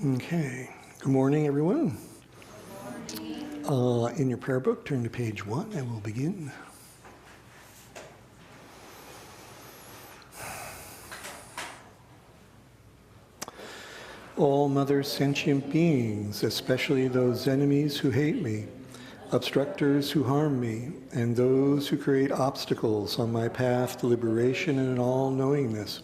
Okay. Good morning, everyone. In your prayer book, turn to page 1 and we'll begin. All mother sentient beings, especially those enemies who hate me, obstructors who harm me, and those who create obstacles on my path to liberation and all-knowingness,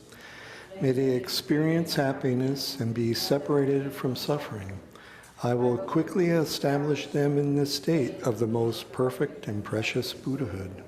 may they experience happiness and be separated from suffering. I will quickly establish them in the state of the most perfect and precious Buddhahood.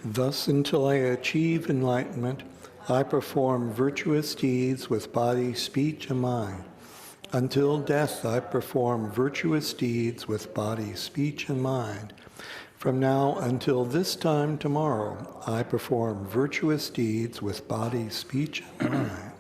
Thus, until I achieve enlightenment, I perform virtuous deeds with body, speech, and mind. Until death, I perform virtuous deeds with body, speech, and mind. From now until this time tomorrow, I perform virtuous deeds with body, speech, and mind.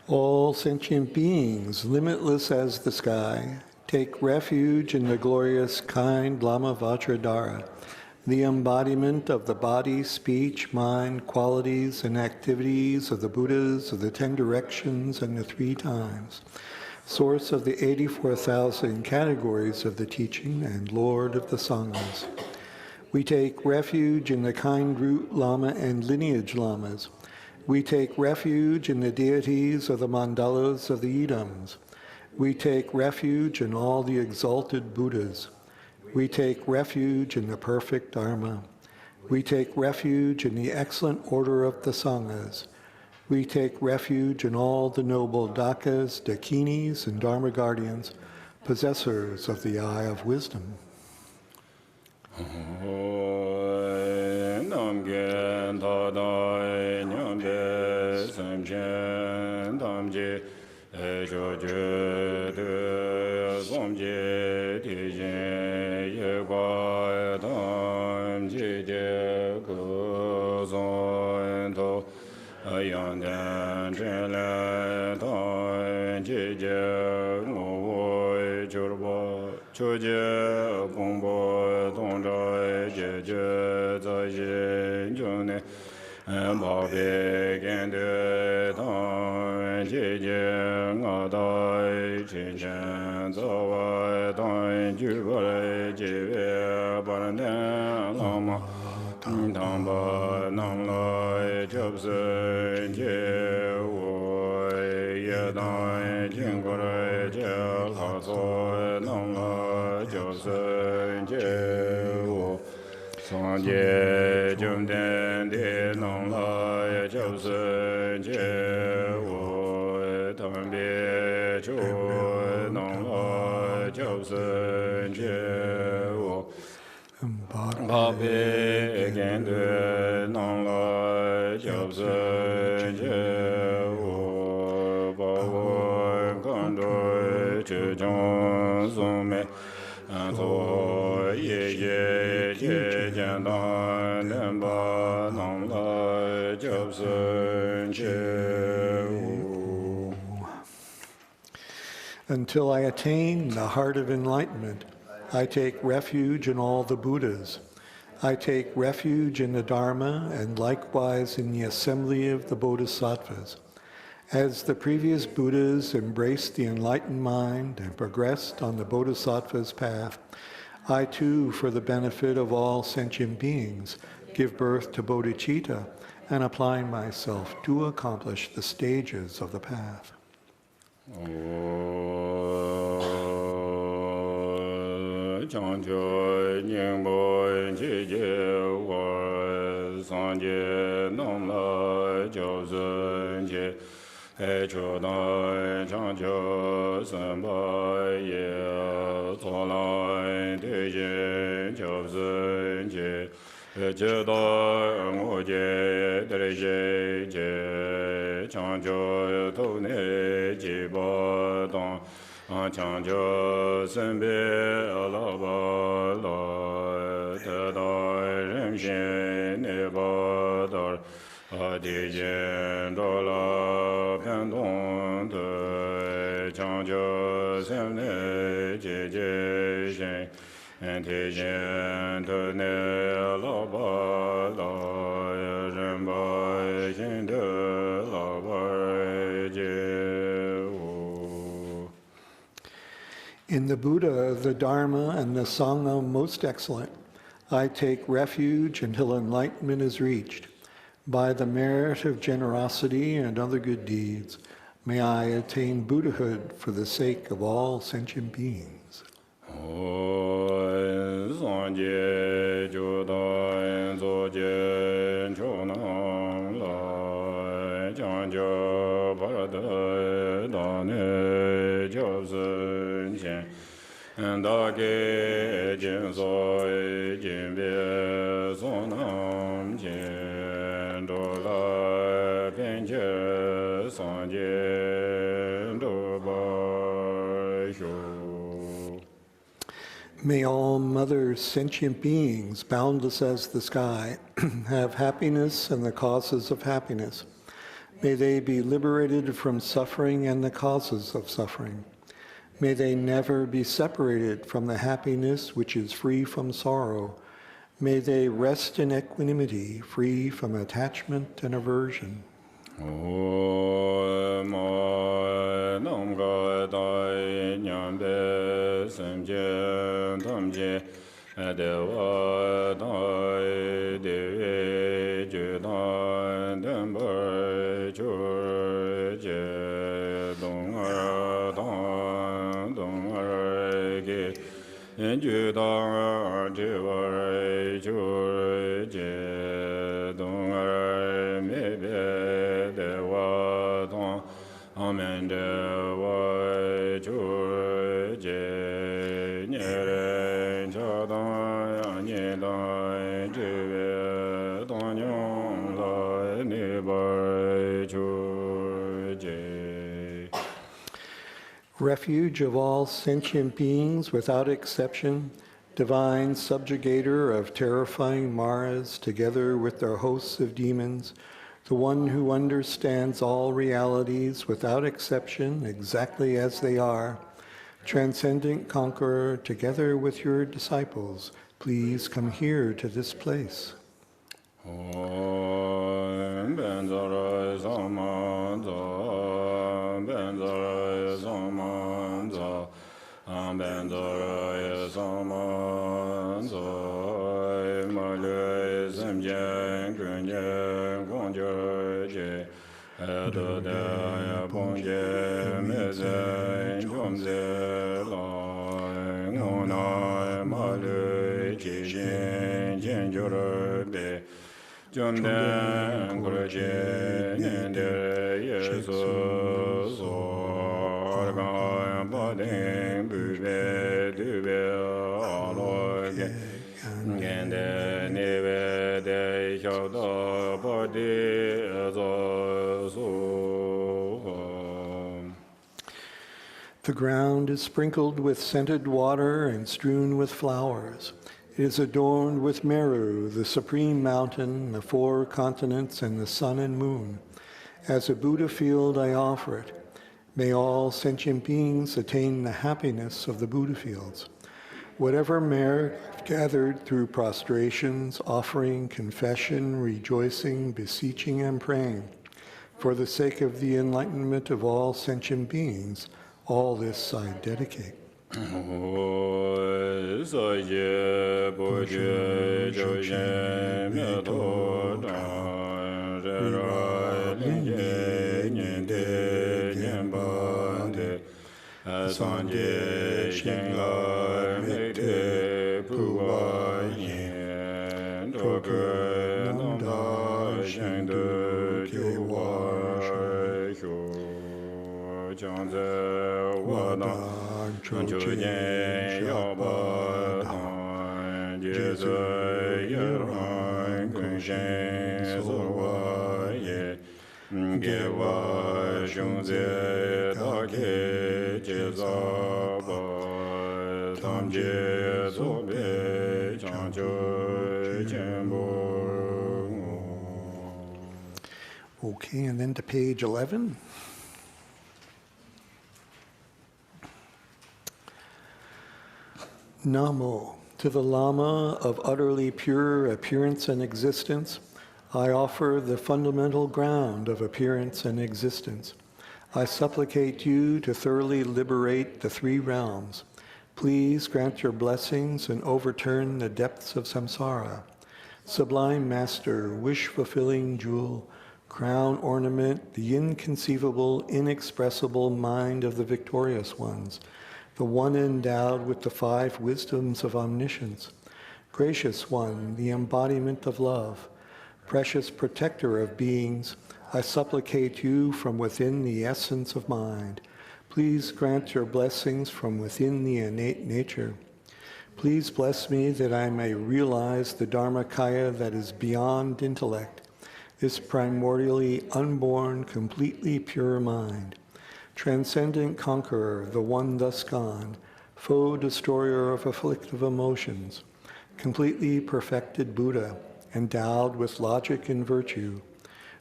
All sentient beings, limitless as the sky, take refuge in the glorious kind Lama Vajradhara, the embodiment of the body, speech, mind, qualities, and activities of the Buddhas of the 10 directions and the 3 times, source of the 84,000 categories of the teaching and Lord of the Sanghas. We take refuge in the kind root Lama and lineage Lamas. We take refuge in the deities of the mandalas of the Idams. We take refuge in all the exalted Buddhas. We take refuge in the perfect Dharma. We take refuge in the excellent order of the Sanghas. We take refuge in all the noble Dakas, Dakinis, and Dharma guardians, possessors of the eye of wisdom. Until I attain the heart of enlightenment, I take refuge in all the Buddhas. I take refuge in the Dharma and likewise in the assembly of the Bodhisattvas. As the previous Buddhas embraced the enlightened mind and progressed on the Bodhisattva's path, I too, for the benefit of all sentient beings, give birth to bodhicitta and apply myself to accomplish the stages of the path. Chancho Ningpo Jije War Sanje Nomla Josun Je Hecho Dai Chancho Samba Ye Tolai Deje Josun Je Jeda Ngoje Deje Je Chancho Tone Jiba Dong Chanjo Sembe Alaba La Tadai Remshin Nevadar Adijen Dola Pendon De Chanjo Semne Jeje Shen Antijen Tone Alaba La Remba Shin De Laba Je. In the Buddha, the Dharma, and the Sangha most excellent, I take refuge until enlightenment is reached. By the merit of generosity and other good deeds, may I attain Buddhahood for the sake of all sentient beings. And Dage Jinsoi Jimbe Sonam Jendola Penje Sanje Doba Sho. May all mother sentient beings, boundless as the sky, have happiness and the causes of happiness. May they be liberated from suffering and the causes of suffering. May they never be separated from the happiness which is free from sorrow. May they rest in equanimity, free from attachment and aversion. Refuge of all sentient beings without exception, divine subjugator of terrifying Maras together with their hosts of demons, the one who understands all realities without exception exactly as they are, transcendent conqueror together with your disciples, please come here to this place. The ground is sprinkled with scented water and strewn with flowers. It is adorned with Meru, the supreme mountain, the 4 continents, and the sun and moon. As a Buddha field, I offer it. May all sentient beings attain the happiness of the Buddha fields. Whatever merit gathered through prostrations, offering, confession, rejoicing, beseeching, and praying, for the sake of the enlightenment of all sentient beings, all this I dedicate. Sanje Shengla Mekte Puwa Yen Doge Nanda Shengde Kiwa Shyo Janze Wadang Chancho Yen Yaba Tang Jeze Yerang Kunshen Zorwa Ye Gewa Shungze Dake Okay, and then to page 11. Namo, to the Lama of utterly pure appearance and existence, I offer the fundamental ground of appearance and existence. I supplicate you to thoroughly liberate the 3 realms. Please grant your blessings and overturn the depths of samsara. Sublime Master, wish-fulfilling jewel, crown ornament, the inconceivable, inexpressible mind of the victorious ones, the one endowed with the 5 wisdoms of omniscience. Gracious one, the embodiment of love, precious protector of beings, I supplicate you from within the essence of mind. Please grant your blessings from within the innate nature. Please bless me that I may realize the Dharmakaya that is beyond intellect, this primordially unborn, completely pure mind. Transcendent conqueror, the one thus gone, foe destroyer of afflictive emotions, completely perfected Buddha, endowed with logic and virtue,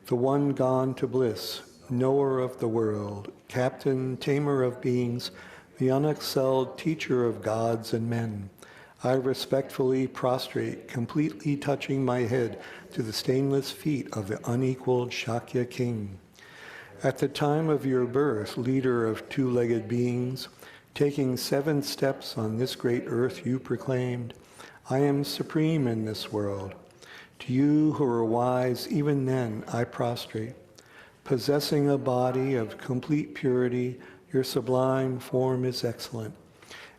the one gone to bliss, knower of the world, captain, tamer of beings, the unexcelled teacher of gods and men. I respectfully prostrate, completely touching my head to the stainless feet of the unequaled Shakya king. At the time of your birth, leader of 2-legged beings, taking 7 steps on this great earth you proclaimed, I am supreme in this world. To you who are wise, even then I prostrate. Possessing a body of complete purity, your sublime form is excellent.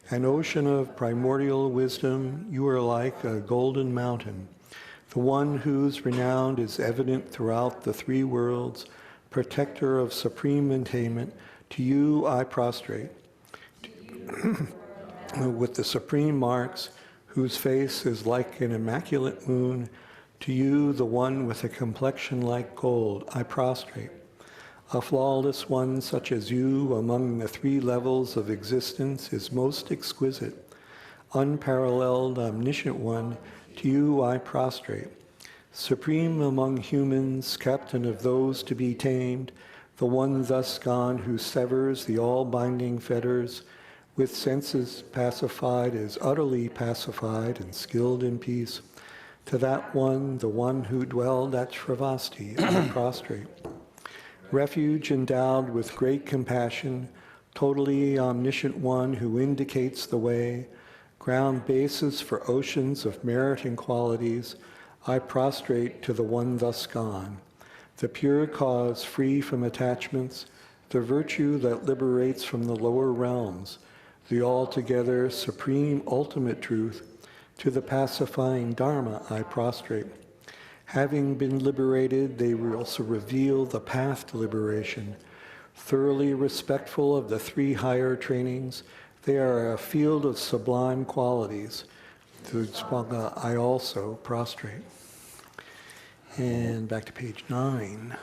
An ocean of primordial wisdom, you are like a golden mountain, the one whose renown is evident throughout the 3 worlds, protector of supreme attainment, to you I prostrate. With the supreme marks, whose face is like an immaculate moon, to you, the one with a complexion like gold, I prostrate. A flawless one such as you among the 3 levels of existence is most exquisite. Unparalleled, omniscient one, to you I prostrate. Supreme among humans, captain of those to be tamed, the one thus gone who severs the all-binding fetters, with senses pacified is utterly pacified and skilled in peace. To that one, the one who dwelled at Shravasti, I prostrate. Refuge endowed with great compassion, totally omniscient one who indicates the way, ground basis for oceans of merit and qualities, I prostrate to the one thus gone, the pure cause free from attachments, the virtue that liberates from the lower realms, the altogether supreme ultimate truth. To the pacifying Dharma I prostrate. Having been liberated, they will also reveal the path to liberation. Thoroughly respectful of the 3 higher trainings, they are a field of sublime qualities. To Spanga I also prostrate. And back to page 9.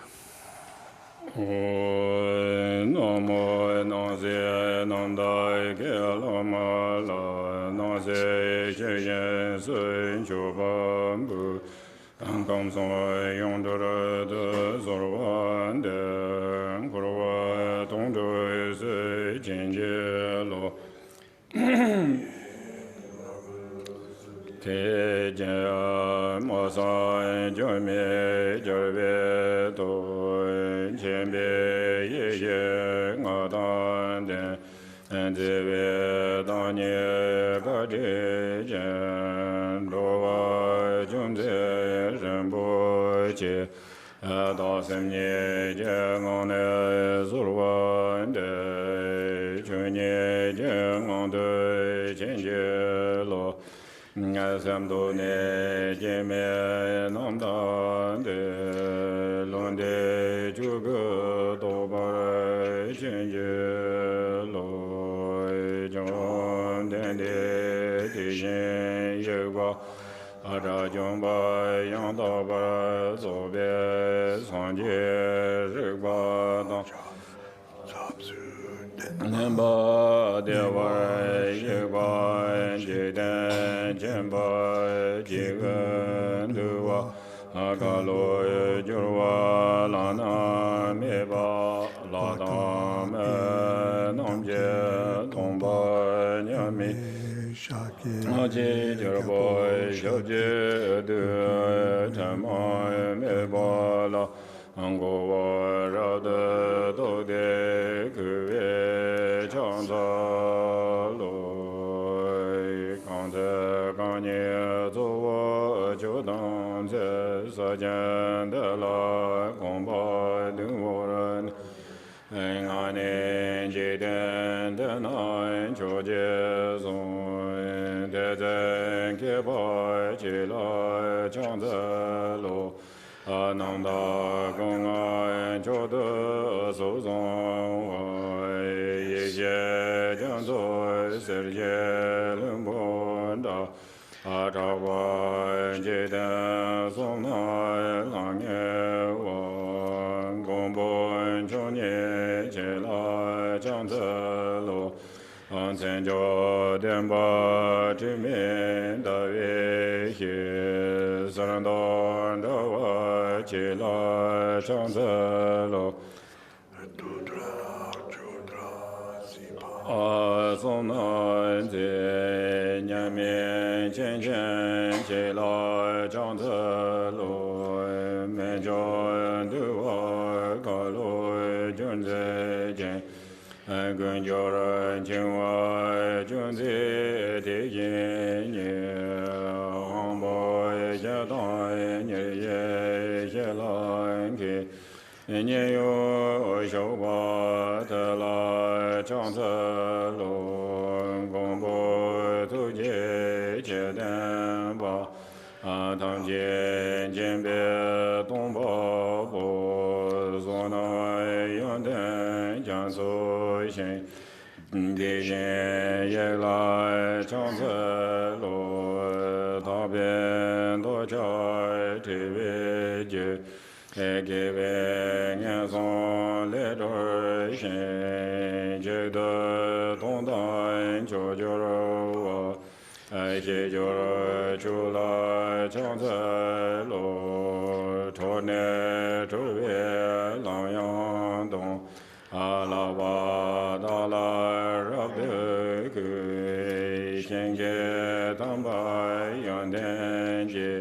Namo Nase Nandai Kelama La Nase Cheyen Sun Chobambu Ankam Soy Yondora de Zorwan de Kurwa Tondo Se Chenjelo Teja Mosai Jome Jorbe To Chembe Ye Ngadan De Anjebe Danye Gade Jan Dowa Junze Rambo Che Adasem Nye Jangone Zurwan De Chunye Jangone Chenjelo Samdo ne jeme namda de londe jugo dobar chenje lo jon de tijen yegwa ara jomba yanda ba zobe sanje regwa da Nemba dewa yegwa jeden jemba jigan duwa akalo jurwa lana meba ladam namje tomba nyami aji jurbo shabje de tamay meba la Ango rada do de kuwe chanda loi kanda kanye zowa jodan ze sajan de la gomba duoran ngane jeden de nai choje zon de de ke ba chi la chanda lo Ananda Gonga Chodo Sozon Ye Janzo Serje Lumbonda Atawa Jeda Sona Lange Wan Gombo Chonye Chela Chanzalo Ansenjo Demba Timin Dawe He Sarandon Dawa Chela Chanzalo Asona De Nyame Chen Chen Chela Chanzalo Menjon Duwa Kalo Junze Chen Gunjora Chingwa Junzi Dijin Hombo Jadon Ye Shelanki Nyeyo Shoba Tala Chanzalo Gombo Tuje Chedanba Tamje Jembe Tomba Bo Zona Yonden Janso Shen Dijen Yela Chanzalo Taben Dochai Tibeje Gebe Nyanson Ledor Shen Jeda Tondan Chojoro Jejoro Chula Chanzalo Tone Tove Lang Dong Alaba Dala Rabde Kui Shenge Tamba Yandenje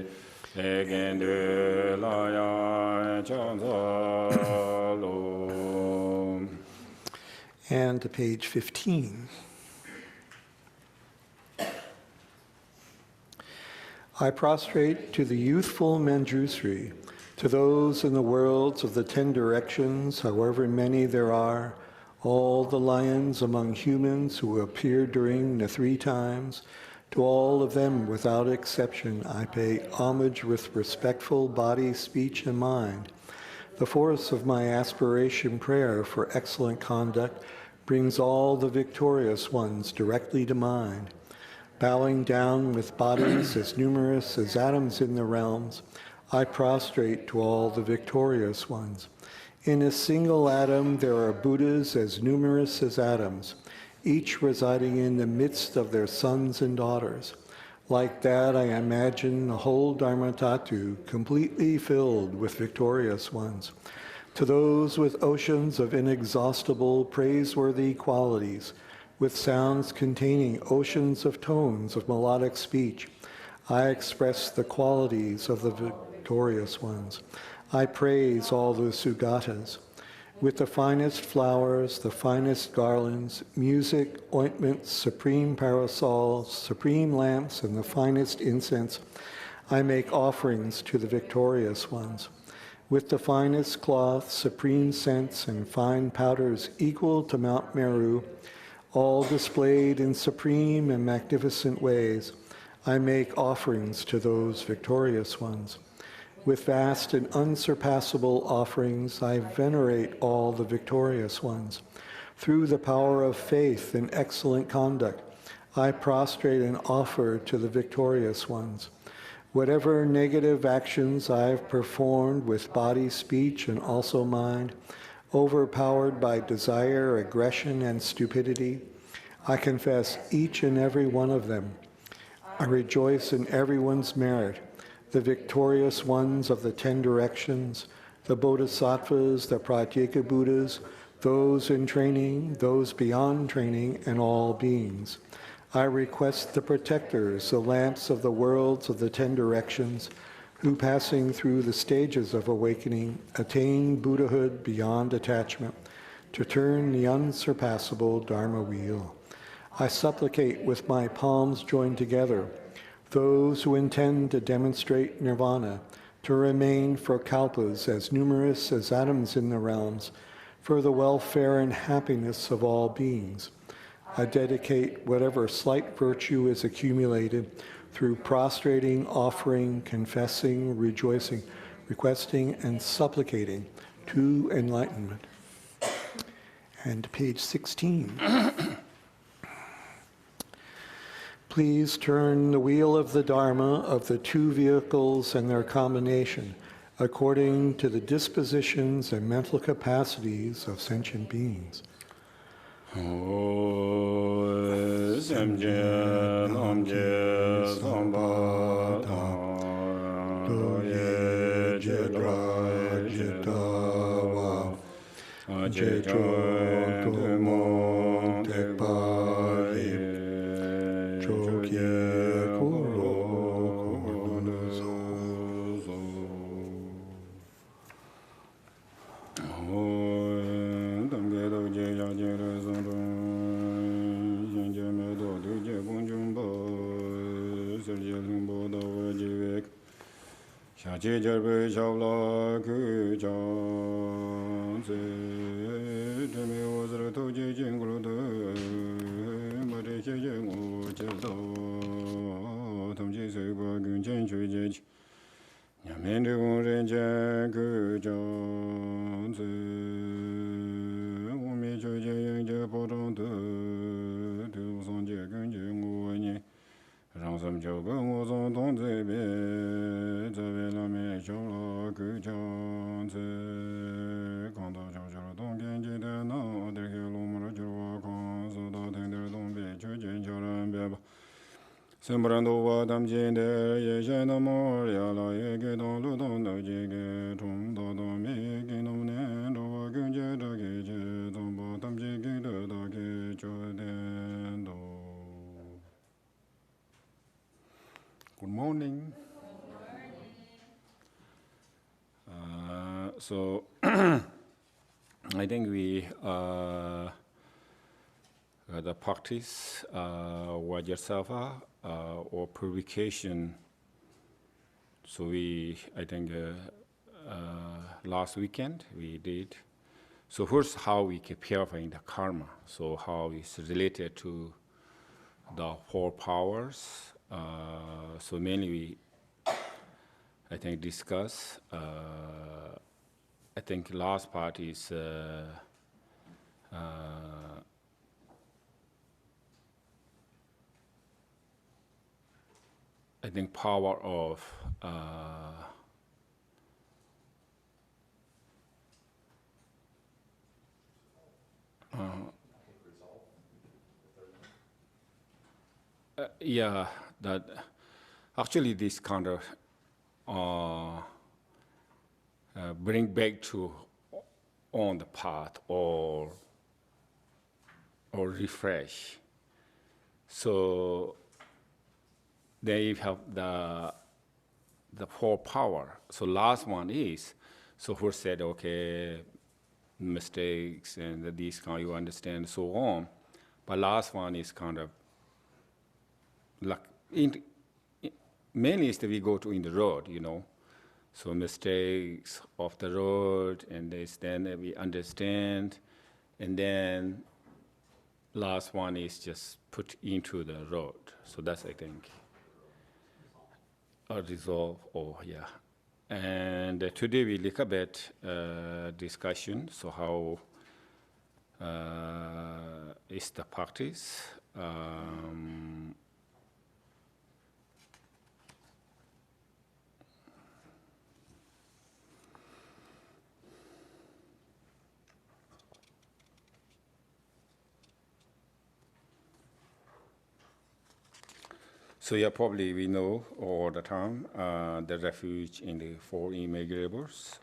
Egende Laya Chanzalo. And to page 15. I prostrate to the youthful Manjusri, to those in the worlds of the 10 directions, however many there are, all the lions among humans who appear during the 3 times, to all of them without exception, I pay homage with respectful body, speech, and mind. The force of my aspiration prayer for excellent conduct brings all the victorious ones directly to mind. Bowing down with bodies as numerous as atoms in the realms, I prostrate to all the victorious ones. In a single atom, there are Buddhas as numerous as atoms, each residing in the midst of their sons and daughters. Like that, I imagine the whole Dharmatatu completely filled with victorious ones. To those with oceans of inexhaustible, praiseworthy qualities, with sounds containing oceans of tones of melodic speech, I express the qualities of the victorious ones. I praise all the Sugatas. With the finest flowers, the finest garlands, music, ointments, supreme parasols, supreme lamps, and the finest incense, I make offerings to the victorious ones. With the finest cloth, supreme scents, and fine powders equal to Mount Meru, all displayed in supreme and magnificent ways, I make offerings to those victorious ones. With vast and unsurpassable offerings, I venerate all the victorious ones. Through the power of faith and excellent conduct, I prostrate and offer to the victorious ones. Whatever negative actions I have performed with body, speech, and also mind, overpowered by desire, aggression, and stupidity, I confess each and every one of them. I rejoice in everyone's merit, the victorious ones of the 10 directions, the Bodhisattvas, the Pratyeka Buddhas, those in training, those beyond training, and all beings. I request the protectors, the lamps of the worlds of the 10 directions, who passing through the stages of awakening, attain Buddhahood beyond attachment, to turn the unsurpassable Dharma wheel. I supplicate with my palms joined together, those who intend to demonstrate nirvana, to remain for kalpas as numerous as atoms in the realms, for the welfare and happiness of all beings. I dedicate whatever slight virtue is accumulated through prostrating, offering, confessing, rejoicing, requesting, and supplicating to enlightenment. And page 16. Please turn the wheel of the Dharma of the 2 vehicles and their combination according to the dispositions and mental capacities of sentient beings. Good morning. So I think we the practice Vajrasattva or purification. So I think last weekend we did. So first, how we keep purifying the karma. So how it's related to the 4 powers. So mainly we, I think, discuss. I think last part is I think power of Yeah, that actually this kind of bring back to on the path or refresh. So they have the four power. So last one is, so who said, okay, mistakes and these kind you understand, so on. But last one is kind of like, mainly is that we go to in the road, you know. So mistakes of the road, and then we understand, and then last one is just put into the road. So that's, I think, a resolve, yeah. And today we look a bit discussion, so how is the practice. So yeah, probably we know all the time the refuge in the four immeasurables.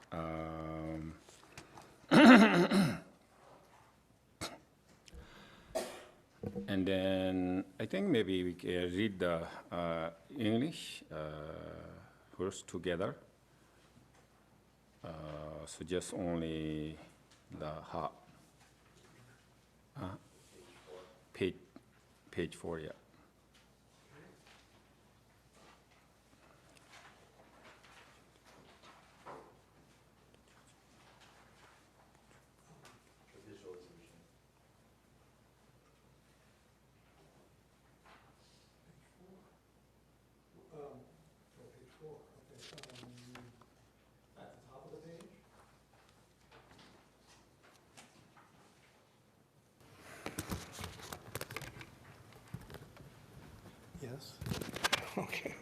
And then I think maybe we can read the English first together. So just only the page 4, yeah. Yes? Okay.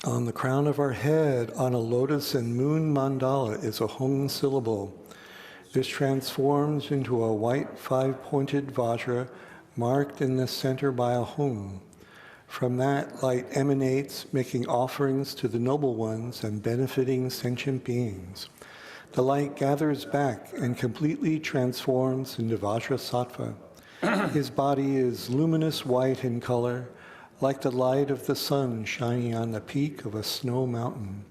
On the crown of our head, on a lotus and moon mandala, is a Hong syllable. This transforms into a white five-pointed Vajra marked in the center by a Hong. From that, light emanates, making offerings to the noble ones and benefiting sentient beings. The light gathers back and completely transforms into Vajrasattva. His body is luminous white in color, like the light of the sun shining on the peak of a snow mountain.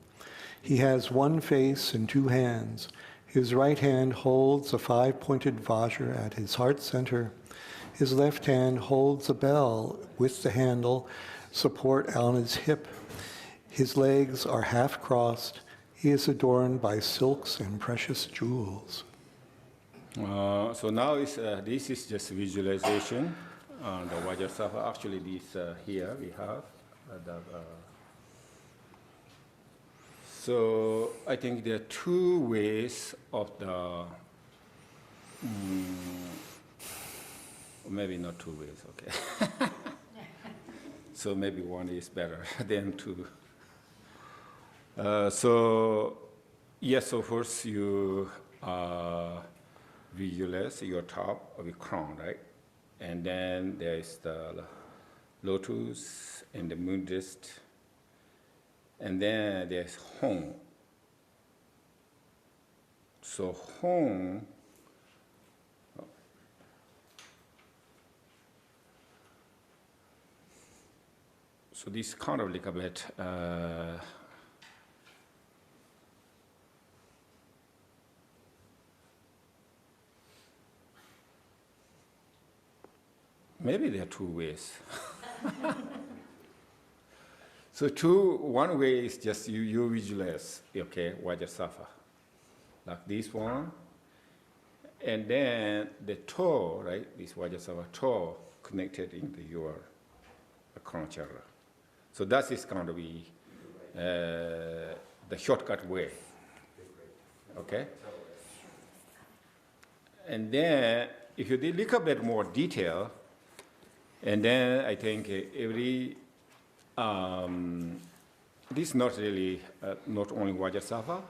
He has one face and two hands. His right hand holds a five-pointed Vajra at his heart center. His left hand holds a bell with the handle support on his hip. His legs are half-crossed. He is adorned by silks and precious jewels. So now this is just visualization. The Vajrasattva, actually this here we have. So I think there are two ways of the, maybe not two ways, okay. So maybe one is better than two. So yes, so first you visualize your top of your crown, right? And then there's the lotus and the moon disk. And then there's Hong. So Hong, so this kind of like a bit, maybe there are two ways. So one way is just you visualize, okay, Vajrasattva, like this one. And then the toe, right, this Vajrasattva toe connected into your crown chakra. So that is going to be the shortcut way, okay? And then if you look a bit more detail, and then I think every, this is not really, not only Vajrasattva,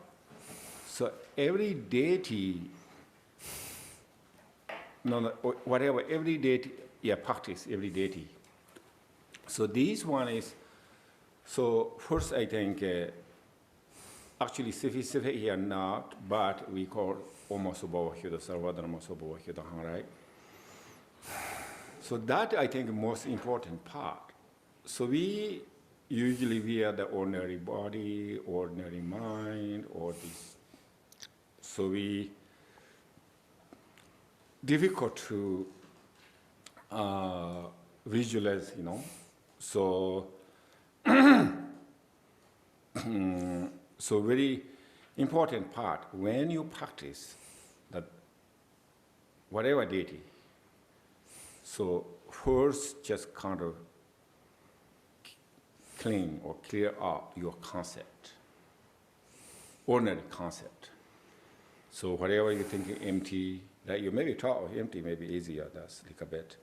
So every deity, whatever, every deity, practice every deity. So this one is, so first I think, actually specific here not, but we call Omosobo Hyodo Sarvadana Mosobo Hyodo, right? So that I think most important part. So we usually are the ordinary body, ordinary mind, or this. So we difficult to visualize, So so very important part when you practice that whatever deity. So first, just kind of clean or clear up your concept, ordinary concept. So whatever you're thinking empty, that you maybe thought of empty, maybe easier. That's like a bit.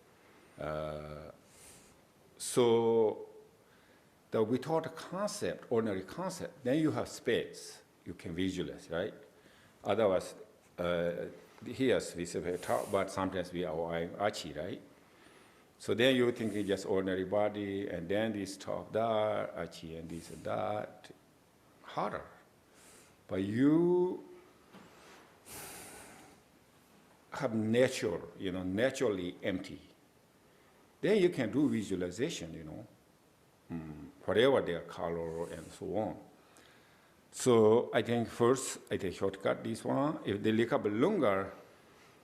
So that without a concept, ordinary concept, then you have space. You can visualize, right? Otherwise, here we say talk, but sometimes we are achi, right? So then you think it's just ordinary body, and then this talk that, achi, and this and that, harder. But you have nature, naturally empty. Then you can do visualization, whatever their color and so on. So I think first, I take shortcut this one. If they look up longer,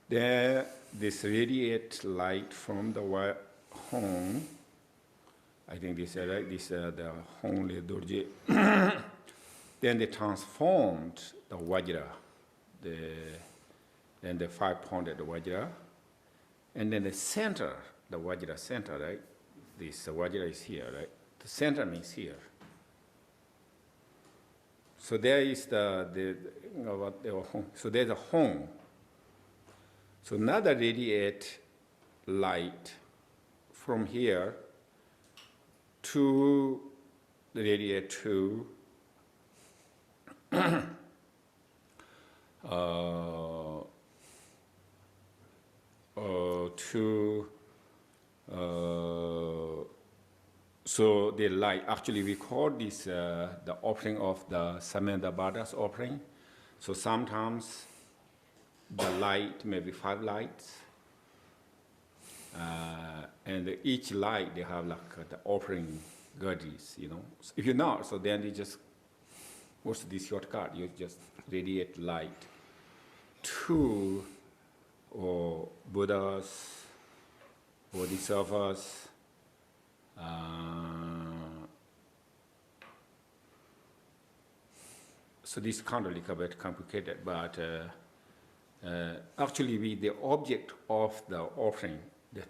then this radiate light from the home, I think this the home dorje. Then they transformed the Vajra, then the 5-pointed Vajra, and then the center, the Vajra center, right? This Vajra is here, right? The center means here. So there is so there's a home. So another radiate light from here to the radiate to so the light, actually we call this the offering of the Samantha Bada's offering. So sometimes the light, maybe 5 lights, and each light they have like the offering goodies, So if you're not, so then you just, what's this shortcut? You just radiate light to Buddhas, Bodhisattvas, so this kind of like a bit complicated, but actually the object of the offering, the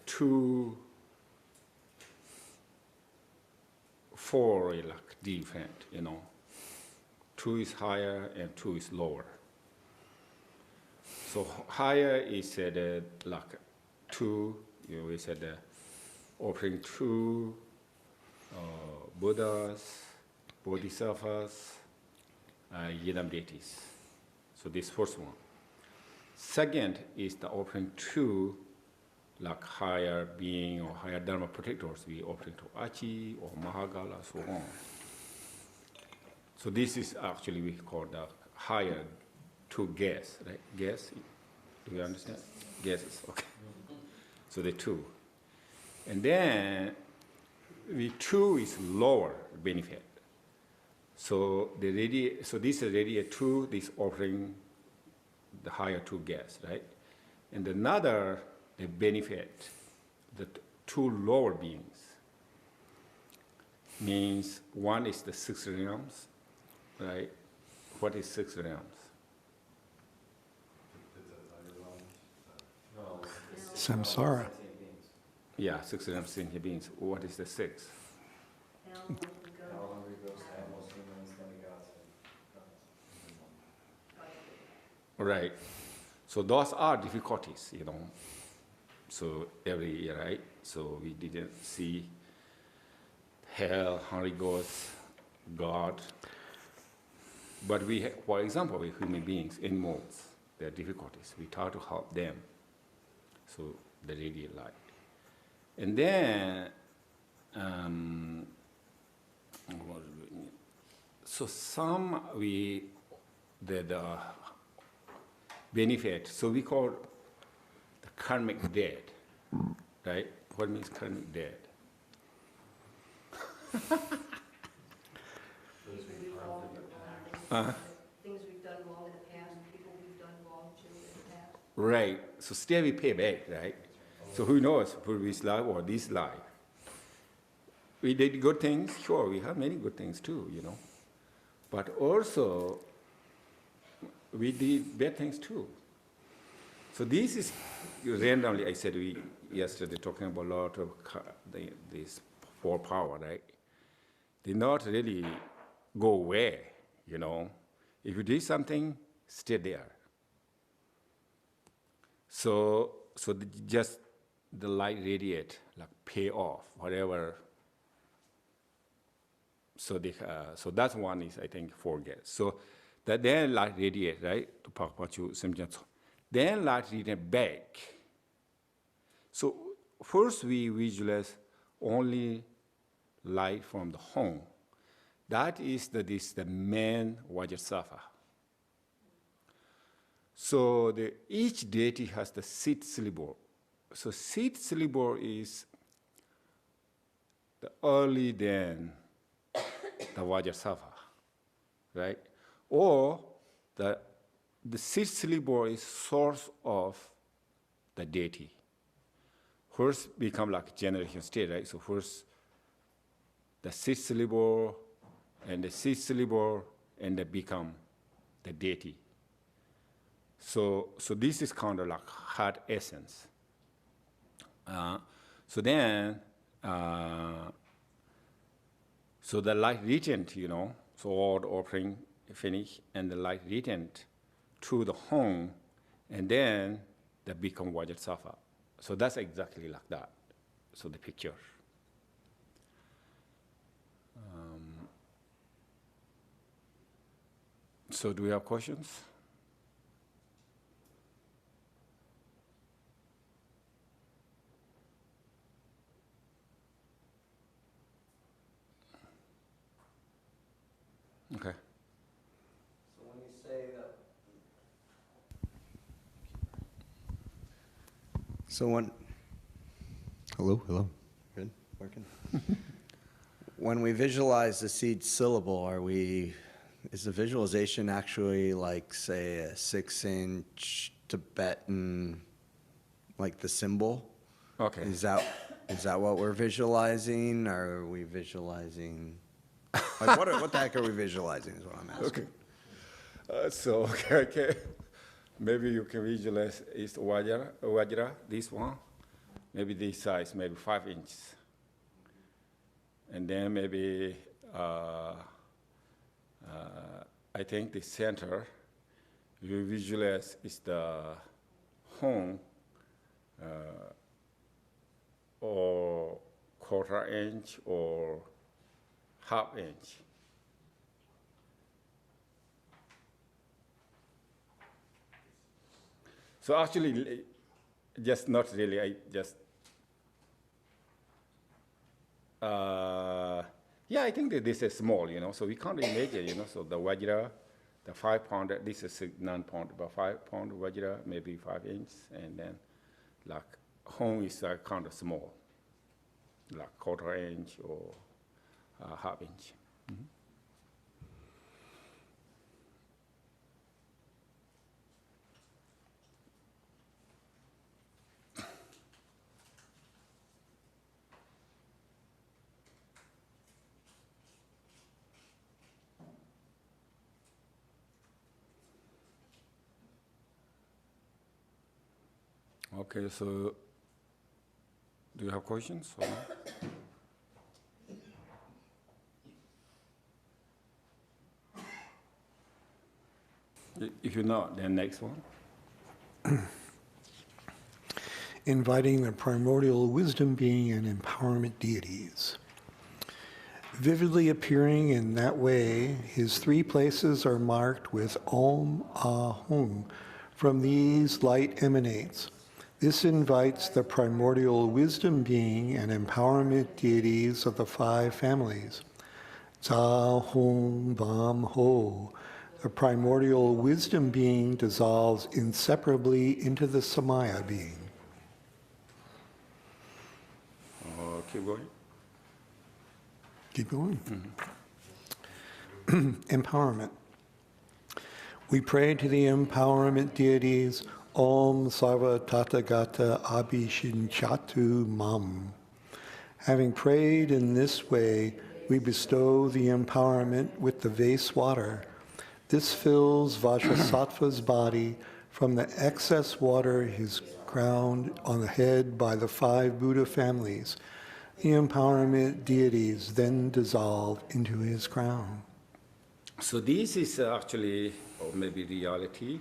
4 like different, 2 is higher and 2 is lower. So higher is like 2, we said offering to Buddhas, Bodhisattvas, Yidam deities. So this first one. Second is the offering to like higher being or higher Dharma protectors. We offering to Achi or Mahagala, so on. So this is actually we call the higher 2 guests, right? Guests, do you understand? Guesses, okay. So the 2. And then the 2 is lower benefit. So so this is radiate 2, this offering the higher 2 guests, right? And another, the benefit, the 2 lower beings, means one is the 6 realms, right? What is 6 realms? Samsara. Yeah, 6 realms sentient beings. What is the 6? Right. So those are difficulties, So every year, right? So we didn't see hell, Holy Ghost, God. But for example, with human beings, animals, their difficulties, we try to help them. So the radiate light. And then, so some the benefit, so we call the karmic dead, right? What means karmic dead? Things we've done wrong in the past, people we've done wrong to in the past. Right. So still we pay back, right? So who knows, previous life or this life? We did good things, sure, we have many good things too, But also, we did bad things too. So this is randomly, I said we yesterday talking about a lot of this four power, right? They not really go away, If you did something, stay there. So just the light radiate, like pay off, whatever. So that's one is, I think, forget. So that then light radiate, right? To talk about you, then light radiate back. So first we visualize only light from the home. That is the main Vajrasattva. So each deity has the seed syllable. So seed syllable is the early then the Vajrasattva, right? Or the seed syllable is source of the deity. First become like generation state, right? So first the seed syllable and the seed syllable and they become the deity. So this is kind of like heart essence. So then, so the light retent, so all the offering finish and the light retent to the home, and then they become Vajrasattva. So that's exactly like that. So the picture. So do we have questions? Okay. So when you say that, hello, good, working. When we visualize the seed syllable, is the visualization actually like, say, a 6-inch Tibetan, like the symbol? Okay. Is that what we're visualizing, or are we visualizing? Like, what the heck are we visualizing is what I'm asking. Okay. Okay. Maybe you can visualize is Vajra, this one. Maybe this size, maybe 5 inches. And then maybe, I think the center, you visualize is the home, or 1/4 inch or 1/2 inch. So actually, just not really, I I think that this is small, so we can't imagine, so the Vajra, the 5 pound, this is 9 pound, but 5 pound Vajra, maybe 5 inch, and then like home is kind of small, like 1/4 inch or 1/2 inch. Mm-hmm. Okay, so do you have questions? Or no? If you're not, then next one. Inviting the primordial wisdom being and empowerment deities. Vividly appearing in that way, his three places are marked with Om Ahung. From these, light emanates. This invites the primordial wisdom being and empowerment deities of the five families. Za Hong Bam Ho. The primordial wisdom being dissolves inseparably into the Samaya being. Keep going. Keep going. Empowerment. We pray to the empowerment deities, Om Sarva Tathagata Abhishinchatu Mam. Having prayed in this way, we bestow the empowerment with the vase water. This fills Vajrasattva's body. From the excess water is crowned on the head by the five Buddha families. The empowerment deities then dissolve into his crown. So this is actually, or maybe reality,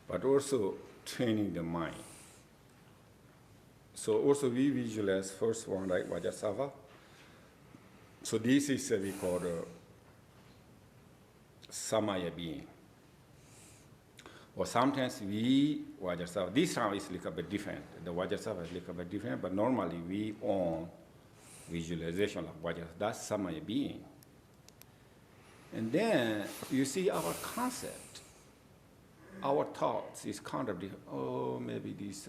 but also training the mind. So also we visualize first one, right, Vajrasattva. So this is we call the Samaya being. Or sometimes we, Vajrasattva, this time is a little bit different. The Vajrasattva is a little bit different, but normally we own visualization of Vajrasattva. That's Samaya being. And then you see our concept, our thoughts is kind of different. Oh, maybe this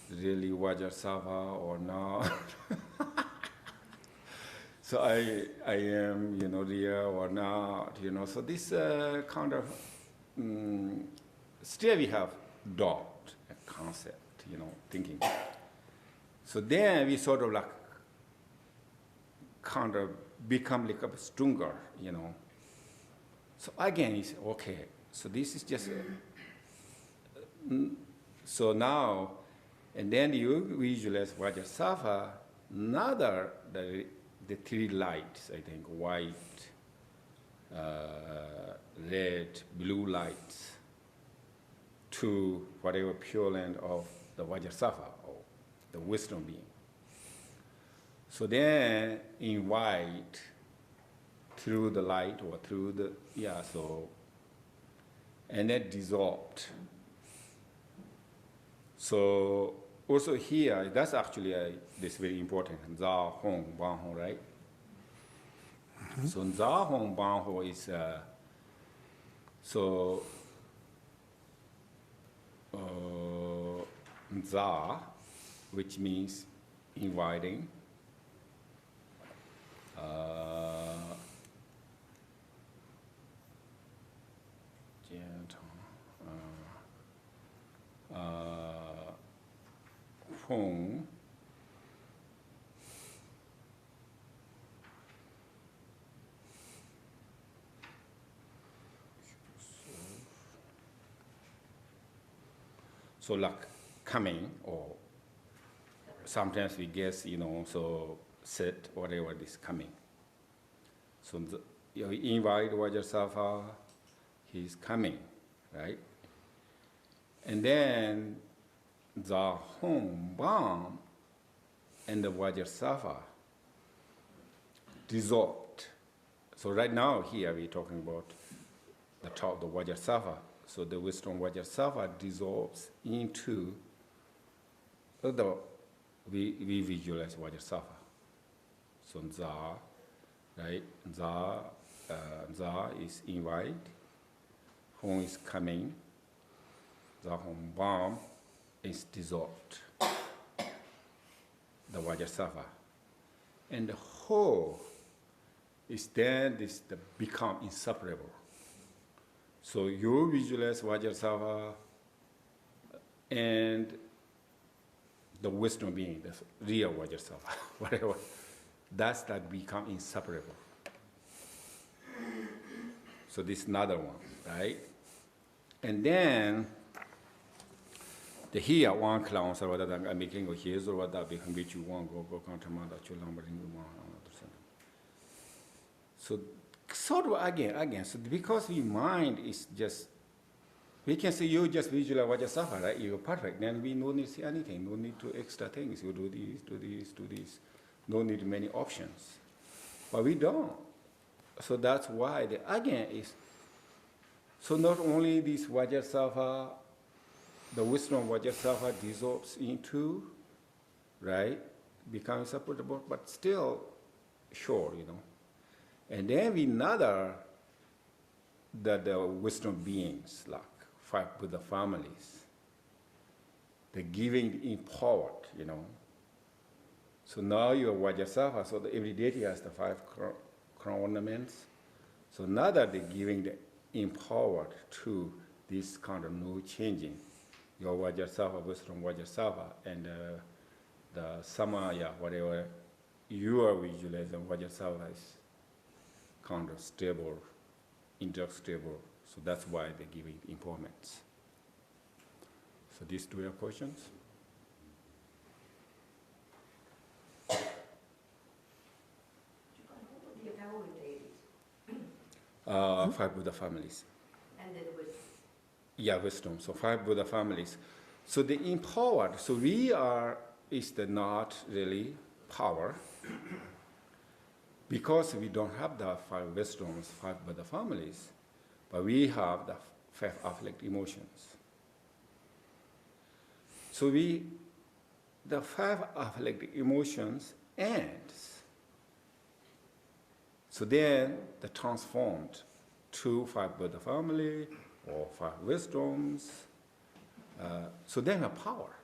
really Vajrasattva or not. So I am, real or not, So this kind of, still we have doubt, a concept, thinking. So then we sort of kind of become like a stronger, So again, it's okay. So this is just, so now, and then you visualize Vajrasattva, another, the three lights, I think, white, red, blue lights, to whatever pure land of the Vajrasattva, or the wisdom being. So then in white, through the light or through the, and then dissolved. So also here, that's actually this very important, Za Hong Ban Hong, right? Mm-hmm. So Za Hong Ban Hong is, Za, which means inviting, Hong, so like coming, or sometimes we guess, so sit, whatever is coming. So you invite Vajrasattva, he's coming, right? And then the Hong Bam and the Vajrasattva dissolved. So right now here we're talking about the top, the Vajrasattva. So the wisdom Vajrasattva dissolves into we visualize Vajrasattva. So Za, right? Za is invite, Hong is coming, the Hong Bam is dissolved, the Vajrasattva. And the whole is then become inseparable. So you visualize Vajrasattva and the wisdom being, the real Vajrasattva, whatever, that become inseparable. So this is another one, right? And then the here one clown or whether I'm making a his or what that become which you want go countermand that you lumbering one. So sort of again, so because we mind is just, we can say you just visualize Vajrasattva, right? You're perfect. Then we no need to see anything, no need to extra things. You do this. No need many options. but we don't. So that's why again is, so not only this Vajrasattva, the wisdom of Vajrasattva dissolves into, right, becomes supportable, but still sure, And then we another, the wisdom beings, like 5 Buddha families, the giving empowered, So now you are Vajrasattva, so every deity has the 5 crown ornaments. So now that they're giving the empowered to this kind of new changing, your Vajrasattva, wisdom Vajrasattva, and the Samaya, whatever you are visualizing, Vajrasattva is kind of stable, interstable. So that's why they're giving empowerments. So these 2 are questions. The empowerment deities, 5 Buddha families. and then with, Yeah, wisdom. So 5 Buddha families. So the empowered, so is the not really power, because we don't have the 5 wisdoms, 5 Buddha families, but we have the 5 afflict emotions. So the 5 afflict emotions ends. So then the transformed to 5 Buddha family or 5 wisdoms. So then a power.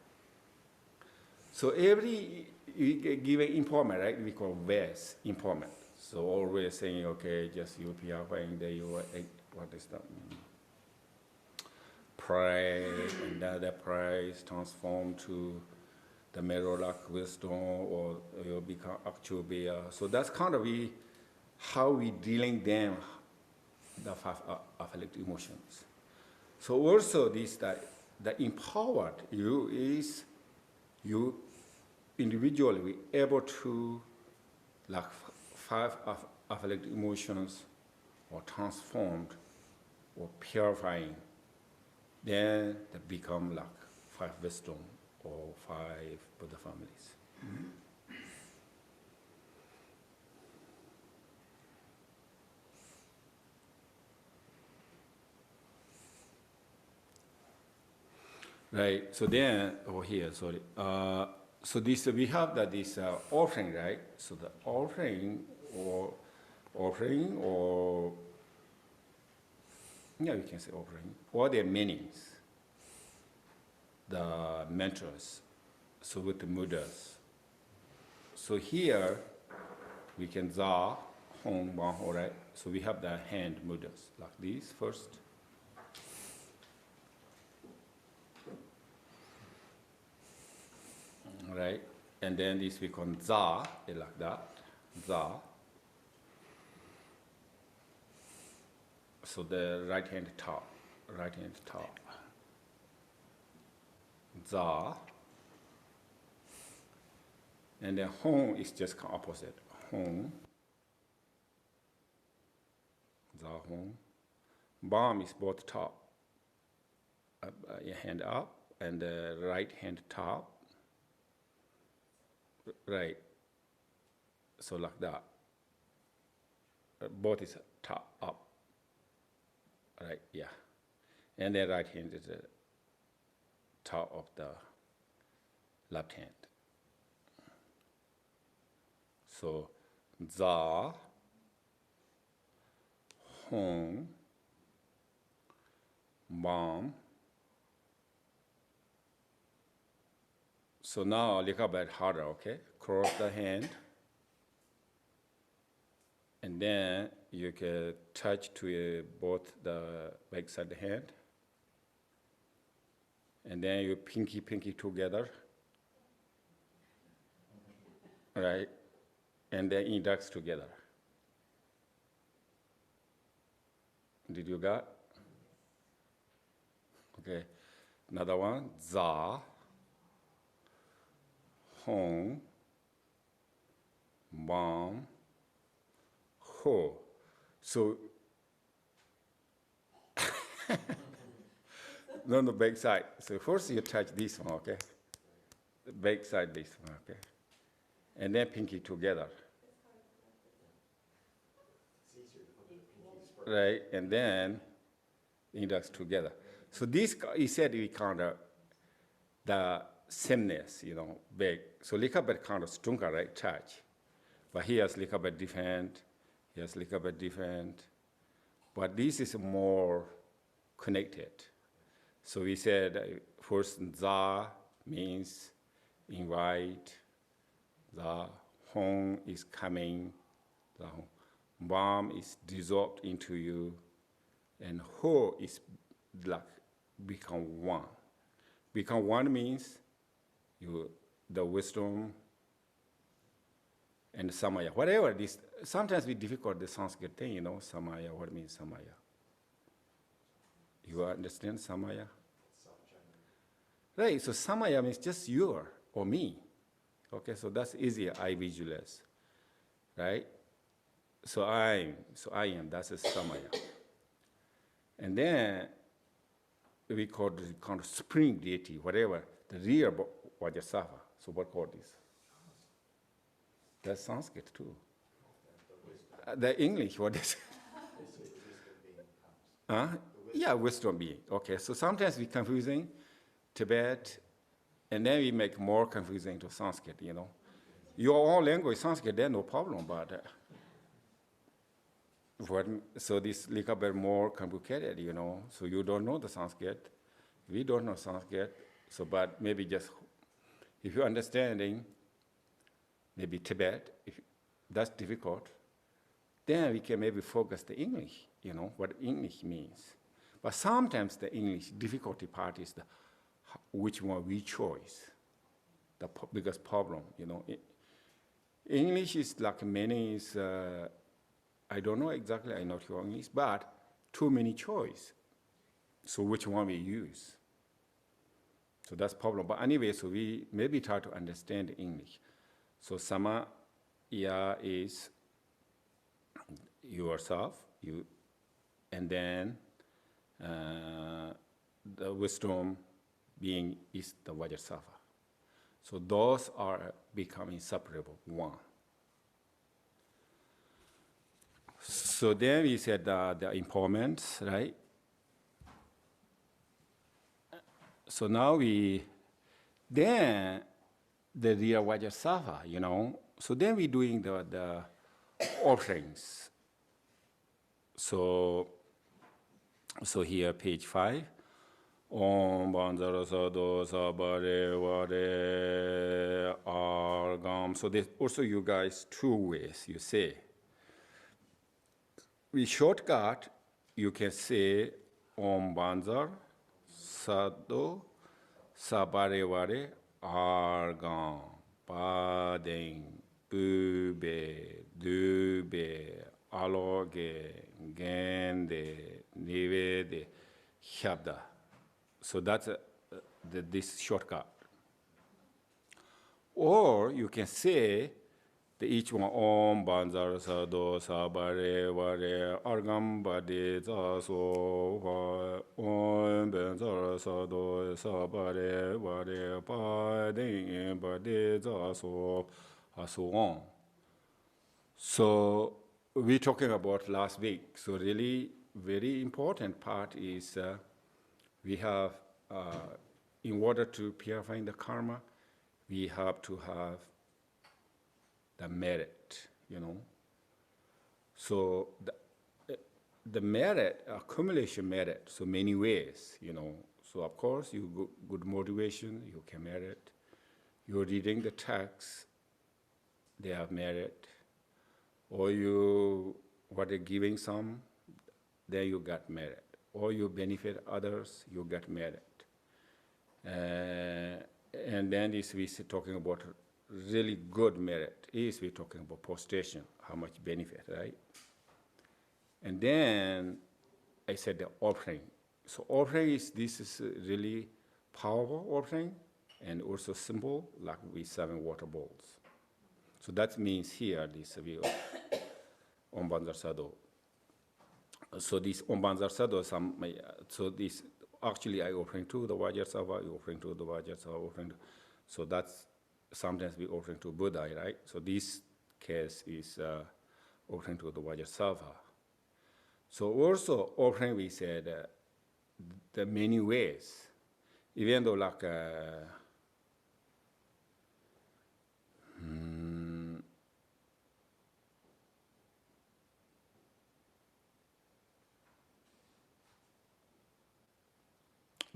So every given empowerment, right, we call V's empowerment. So always saying, okay, just you purifying the what does that mean? Pray, and that prayer is transformed to the mirror-like wisdom, or you become actual being. So that's kind of how we dealing them, the 5 afflicted emotions. So also this, the empowered you is you individually able to, like 5 afflicted emotions or transformed or purifying, then they become like 5 wisdom or 5 Buddha families. Mm-hmm. Right. So then over here, sorry. So this we have this offering, right? So the offering or yeah, we can say offering, or their meanings, the mantras. So with the mudras. So here we can za, hong, bang, ho, right? So we have the hand mudras like these first. Right, and then this we call za, like that, za. So the right hand top, za. And then hong is just opposite, hong, za, hong. Bam is both top, your hand up, and the right hand top. Right, so like that. Both is top, up. Right, yeah. And the right hand is the top of the left hand. So, za, hong, bam. So now a little bit harder, okay? Cross the hand. And then you can touch to both the back side of the hand. And then you pinky together. Right? And then index together. Did you got? Okay. Another one, za, hong, bam, ho. So, no, the back side. So first you touch this one, okay? The back side, this one, okay? And then pinky together. right? And then index together. So this, he said we count the sameness, big. So little bit kind of stronger, right, touch. But here's little bit different, here's little bit different. But this is more connected. So we said first za means invite, the home is coming, the bomb is dissolved into you, and ho is like become one. Become one means the wisdom and samaya. Whatever this, sometimes it's difficult, the Sanskrit thing, samaya, what means samaya? You understand samaya? Right, so samaya means just you or me. Okay, so that's easier, I visualize, right? So I am, that's a samaya. And then we call the kind of spring deity, whatever, the real Vajrasattva. So what called this? That's Sanskrit too. The English, what is it? Yeah, wisdom being. Okay, so sometimes we confusing Tibet, and then we make more confusing to Sanskrit, Your own language, Sanskrit, there's no problem, but so this little bit more complicated, So you don't know the Sanskrit, we don't know Sanskrit, so but maybe just, if you're understanding, maybe Tibet, if that's difficult, then we can maybe focus the English, what English means. But sometimes the English difficulty part is which one we choose, the biggest problem, English is like many is, I don't know exactly, I'm not sure English, but too many choice. So which one we use? So that's problem. But anyway, so we maybe try to understand English. So samaya is yourself, and then the wisdom being is the Vajrasattva. So those are becoming inseparable, one. So then we said the empowerment, right? So now then the real Vajrasattva, So then we're doing the offerings. So here, page 5. Om Vajrasattva Sabare Vare Argam. So there's also you guys 2 ways you say. With shortcut, you can say Om Vajrasattva Sabare Vare Argam. Baden, Bube, Dube, Aloge, Gende, Nivede, Shabda. So that's this shortcut. Or you can say each one Om Vajrasattva Sabare Vare Argam Bade Zaso Om Vajrasattva Sabare Vare Bade Bade Zaso and so on. So we're talking about last week. So really very important part is we have, in order to purify the karma, we have to have the merit, So the merit, accumulation merit, so many ways, So of course, you good motivation, you can merit. You're reading the text, they have merit. Or you giving some, then you got merit. Or you benefit others, you get merit. And then this we're talking about really good merit. We're talking about prostration, how much benefit, right? And then I said the offering. So offering this is really powerful offering and also simple, like with 7 water bowls. So that means here, this view Om Vajrasattva. So this Om Vajrasattva, so this, actually I offering to the Vajrasattva, you offering to the Vajrasattva, offering to, so that's, sometimes we offering to Buddha, right? So this case is offering to the Vajrasattva. So also offering, we said the many ways, even though like the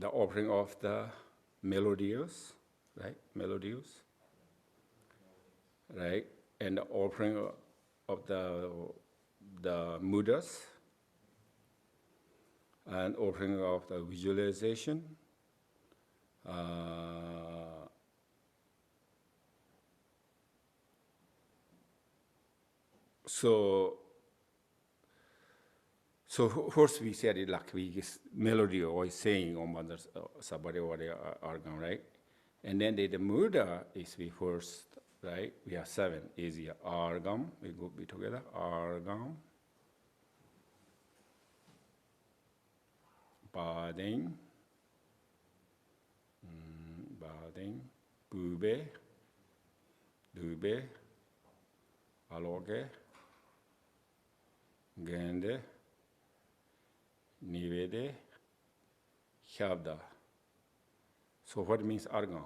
offering of the melodious, right? Melodious, right? And the offering of the mudas, and offering of the visualization. So first we said it like we melody or saying on Mother Sabari or organ, right? And then the Muda is we first, right? We have 7 easier. Argam, we go be together. Argam, Bading, Bading, Bube, Dube, Aloge, Gende, Nivede, Shabda. So what means argam?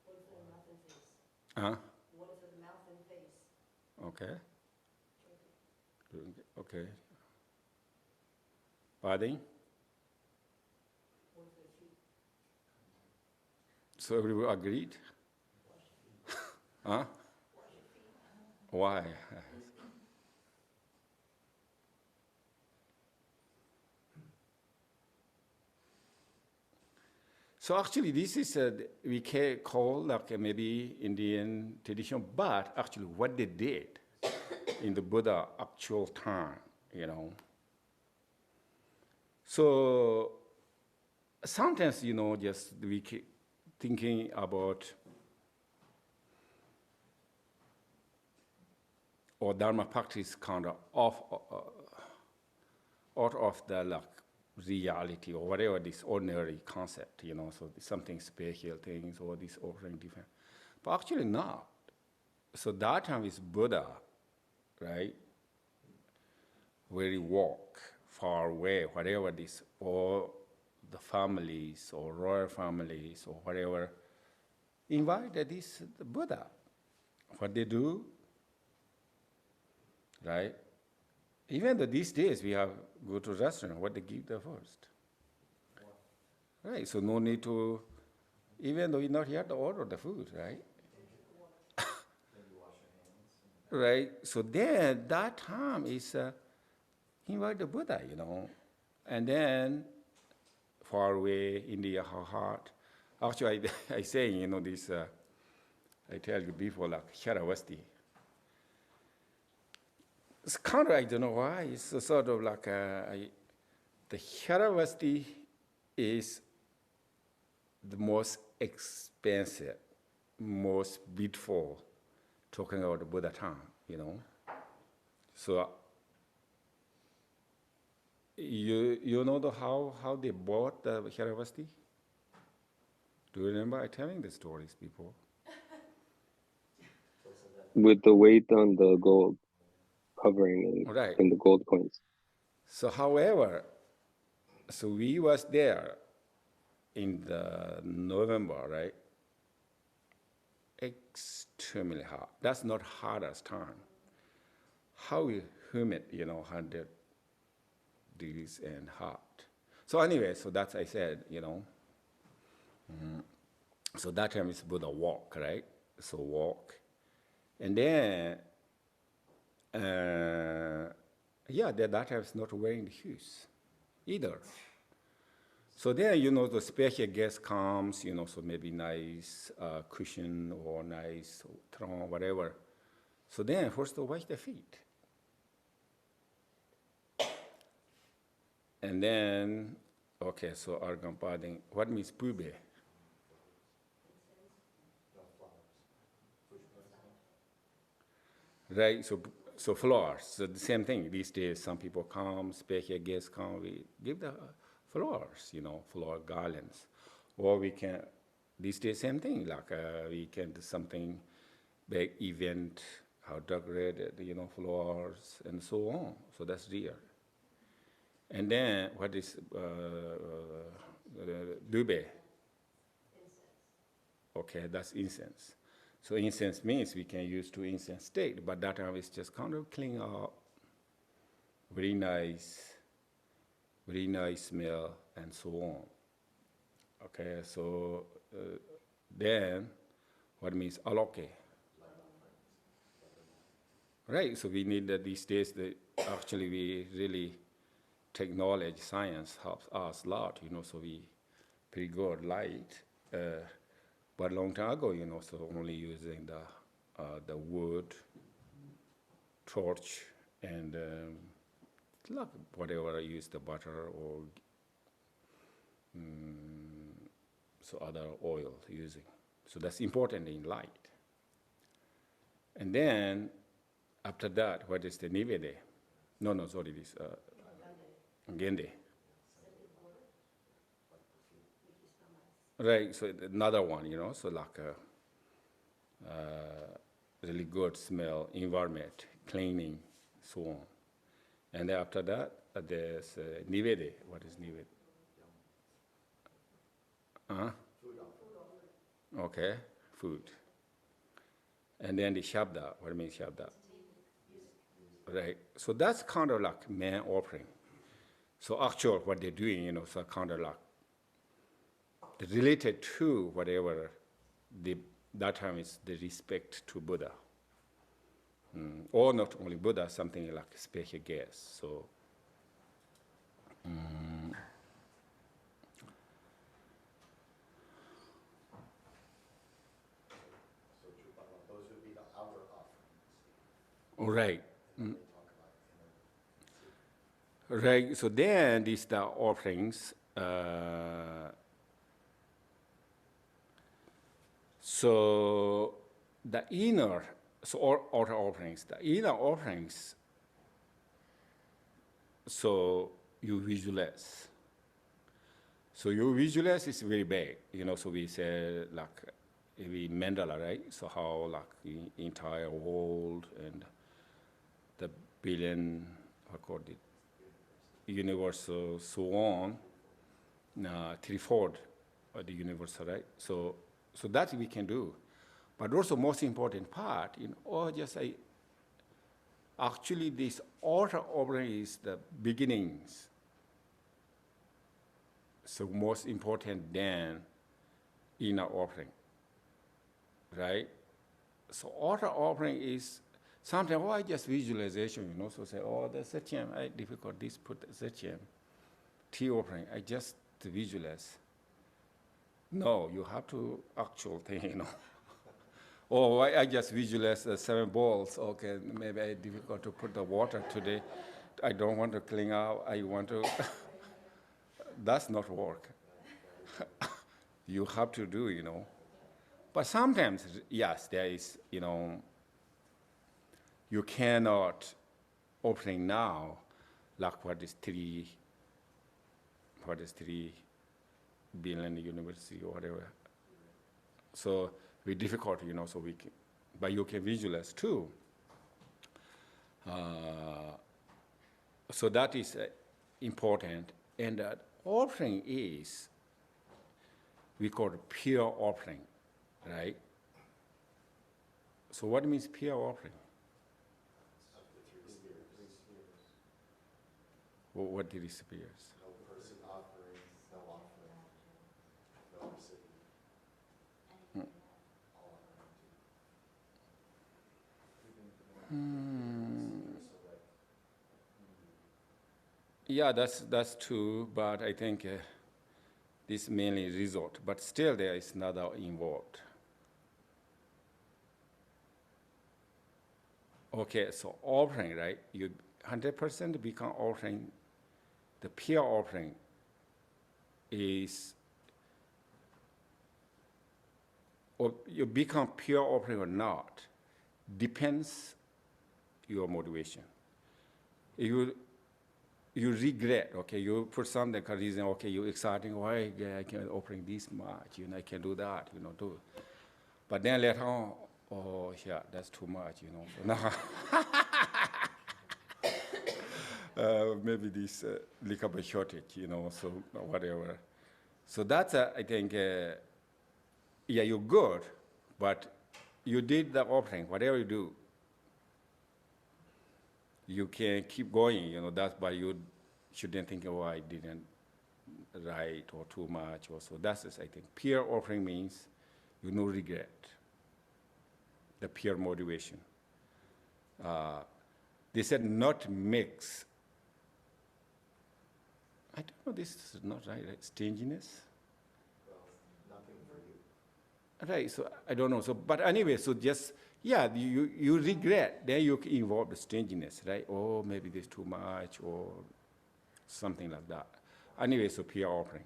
What is the mouth and face? Huh? What is the mouth and face? Okay. Okay. Bading. What is the feet? So everyone agreed? Huh? Why? So actually, this is we can call like maybe Indian tradition, but actually what they did in the Buddha actual time, you know. So sometimes, you know, just we keep thinking about or Dharma practice kind of out of the like reality or whatever this ordinary concept, you know, so something special things or this offering different. But actually not. So that time is Buddha, right? Where you walk far away, whatever this, or the families or royal families or whatever, invited this the Buddha. What they do, right? Even though these days we have go to restaurant, what they give the first. Right, so no need to, even though you're not here to order the food, right? Right, so then that time is invite the Buddha, you know. And then far away, India, how hard. Actually, I say, you know, this, I tell you before, like Sharavasti. It's kind of, I don't know why, it's sort of like the Sharavasti is the most expensive, most beautiful, talking about the Buddha time, you know. So you know how they bought the Sharavasti? Do you remember I telling the stories before? With the weight on the gold covering Right. and the gold coins. So however, so we was there in the November, right? Extremely hot. That's not hottest time. How humid, you know, 100 degrees and hot. So anyway, so that's I said, you know. So that time is Buddha walk, right? So walk. And then, yeah, that time is not wearing the shoes either. So then, you know, the special guest comes, you know, so maybe nice cushion or nice throne, whatever. So then, first to wash the feet. And then, okay, so argam padding. What means pube? Right, so flowers, so the same thing. These days, some people come, special guests come, we give the flowers, you know, flower garlands. Or we can, these days, same thing, like we can do something, big event, how degraded, flowers and so on. So that's real. And then what is dube? Okay, that's incense. So incense means we can use to incense state, but that time is just kind of clean up, very nice smell, and so on. Okay, so then what means aloke? Right, so we need that these days, actually we really take knowledge, science helps us a lot, so we pretty good light. But long time ago, so only using the wood, torch, and like whatever I use, the butter or so other oil using. So that's important in light. And then after that, what is the nivede? No, sorry, this gende. Right, so another one, so like really good smell, environment, cleaning, so on. And then after that, there's nivede. What is nivede? Okay, food. And then the shabda. What means shabda? Right. So that's kind of like main offering. So actual what they're doing, so kind of like related to whatever that time is the respect to Buddha. Or not only Buddha, something like special guest. So those would be the outer offerings. right. Right, so then these the offerings. So the inner, so outer offerings, the inner offerings, so you visualize. So you visualize is very big, so we say like we mandala, right? So how like the entire world and the billion, what called it, universal, so on, threefold of the universal, right? So that we can do. But also most important part, actually this outer offering is the beginnings. So most important than inner offering, right? So outer offering is sometimes, I just visualization, so say, the Satyam, I difficult this, put Satyam. Tea offering, I just visualize. No, you have to actual thing, I just visualize 7 balls. Okay, maybe I difficult to put the water today. I don't want to clean out. I want to. That's not work. You have to do, But sometimes, yes, there is, you cannot opening now, like what is 3 billion university or whatever. So very difficult, so we can, but you can visualize too. So that is important. And that offering is, we call it pure offering, right? So what means pure offering? What 3 spheres? No person offering, no offering, no recipient. All offering. Yeah, that's true, but I think this mainly resort, but still there is another involved. Okay, so offering, right? You 100% become offering. The pure offering is, or you become pure offering or not, depends your motivation. You regret, okay, you put something, reason, okay, you're exciting, why I can offering this much, I can do that, do. But then later on, oh, yeah, that's too much, you know. So now, maybe this liquor shortage, you know, so whatever. So that's, I think, yeah, you're good, but you did the offering, whatever you do, you can keep going, you know, that's why you shouldn't think, oh, I didn't write or too much or so. That's, I think, peer offering means you no regret, the peer motivation. They said not mix. I don't know, this is not right, right? Stinginess? Well, nothing for you. Right, so I don't know. So, but anyway, so just, yeah, you regret, then you involve the stinginess, right? Oh, maybe there's too much or something like that. Anyway, so peer offering.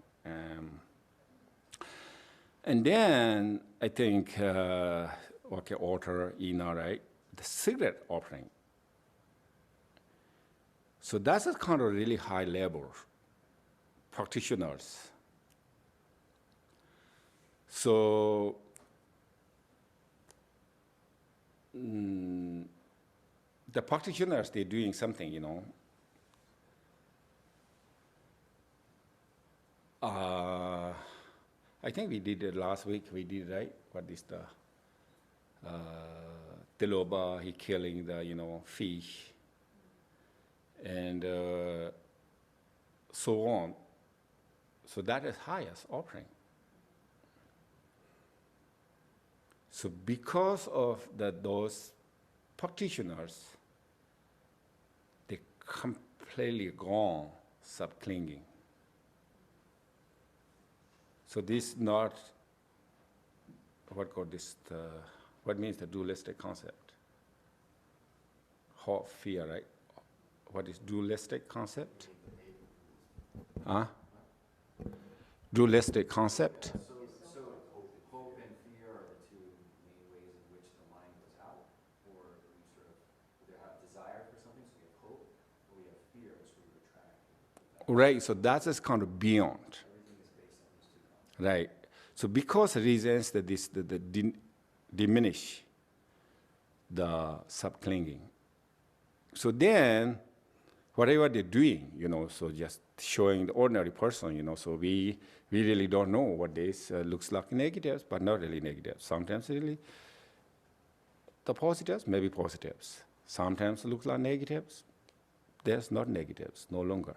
And then I think, okay, altar, Ina, right? The cigarette offering. So that's a kind of really high level practitioners. So the practitioners, they're doing something, you know. I think we did it last week, we did, right? What is the, Teloba, he killing the, you know, fish, and so on. So that is highest offering. So because of those practitioners, they completely gone sub-clinging. So this not, what means the dualistic concept? Hot fear, right? What is dualistic concept? Huh? Dualistic concept? So hope and fear are the two main ways in which the mind goes out, or we sort of either have desire for something, so we have hope, or we have fear, so we retract. Right, so that is kind of beyond. Everything is based on those two concepts. Right. So because reasons that diminish the sub-clinging. So then, whatever they're doing, you know, so just showing the ordinary person, you know, so we really don't know what this looks like negatives, but not really negatives. Sometimes really the positives, maybe positives. Sometimes it looks like negatives. There's not negatives, no longer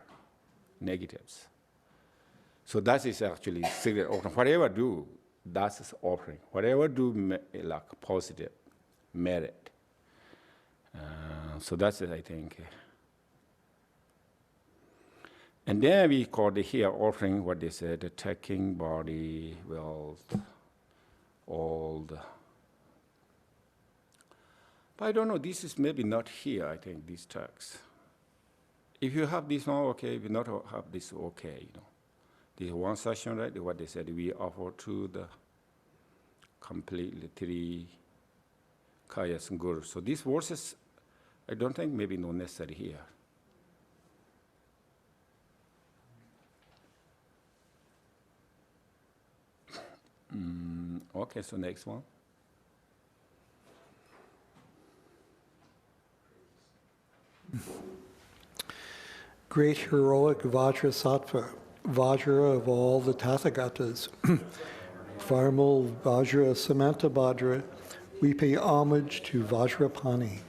negatives. So that is actually secret offering. Whatever do, that's offering. Whatever do like positive merit. So that's it, I think. And then we call it here offering what they said, the taking body, wealth, all the. But I don't know, this is maybe not here, I think, this text. If you have this one, okay. If you not have this, okay, you know. This one session, right, what they said, we offer to the completely three kayas and gurus. So these verses, I don't think maybe not necessary here. Okay, so next one. Great heroic Vajrasattva, Vajra of all the Tathagatas, Varmal Vajra Samanta Vajra, we pay homage to Vajrapani.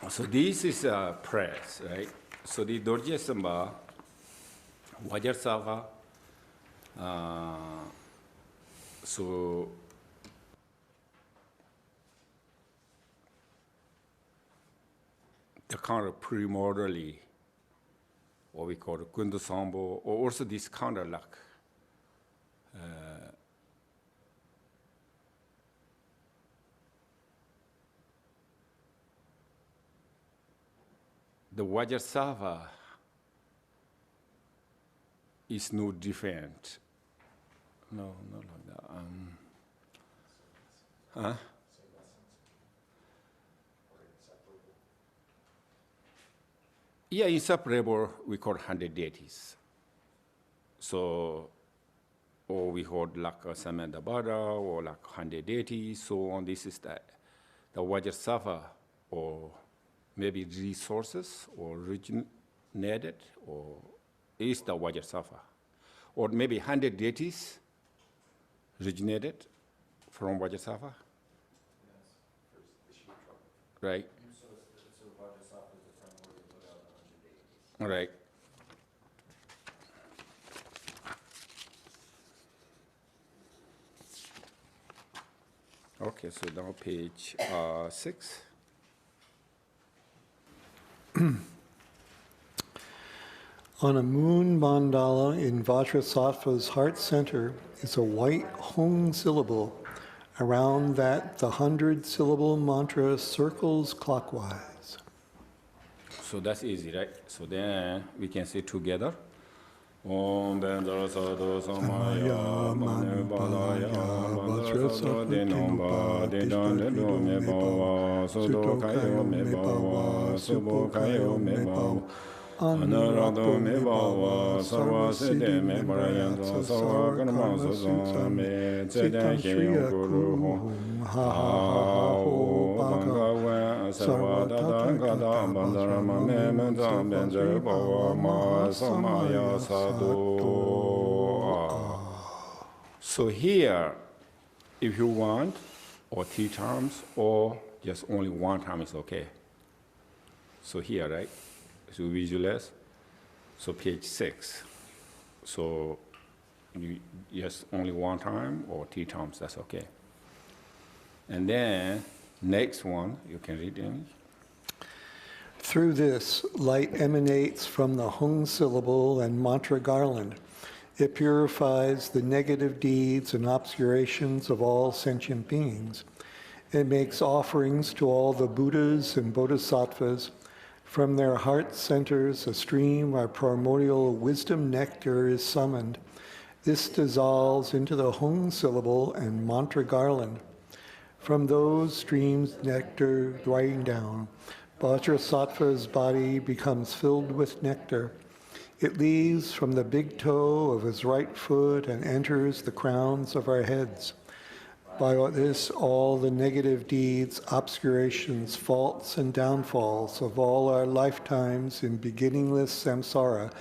So this is prayers, right? So the Dorje Samba, Vajrasattva, so the kind of primordially, what we call Kundu Sambo, or also this kind of like the Vajrasattva is no different. No, not like that. Huh? Yeah, inseparable, we call 100 deities. So or we hold like a Samandabhadra or like 100 deities, so on. This is the Vajrasattva, or maybe resources or originated, or is the Vajrasattva. Or maybe 100 deities originated from Vajrasattva, Yes, first the sheep trouble. right? So Vajrasattva is the framework to put out 100 deities. Right. Okay, so now page 6. On a moon mandala in Vajrasattva's heart center is a white Hong syllable. Around that, the 100-syllable mantra circles clockwise. So that's easy, right? So then we can say together. Om Vajrasattva Samaya Manu Balaya Vajrasattva Denomba Dedande Me Bava Sudokayo Me Bava Subokayo Me Bava Anurado Me Bava Sarva Siddhe Me Barayanto Sarva Karma Suzame Zedai Heyam Guru Hum Ha Ha Ho Bhagavan Sarva Dada Gada Bandarama Me Menta Benzer Bava Ma Samaya Sadhu. So here, if you want, or 3 times, or just only 1 time is okay. So here, right? So visualize. So page 6. So you just only 1 time or 3 times, that's okay. And then next one, you can read in. Through this, light emanates from the Hung syllable and mantra garland. It purifies the negative deeds and obscurations of all sentient beings. It makes offerings to all the Buddhas and Bodhisattvas. From their heart centers, a stream of primordial wisdom nectar is summoned. This dissolves into the Hung syllable and mantra garland. From those streams, nectar draining down. Vajrasattva's body becomes filled with nectar. It leaves from the big toe of his right foot and enters the crowns of our heads. By this, all the negative deeds, obscurations, faults, and downfalls of all our lifetimes in beginningless samsara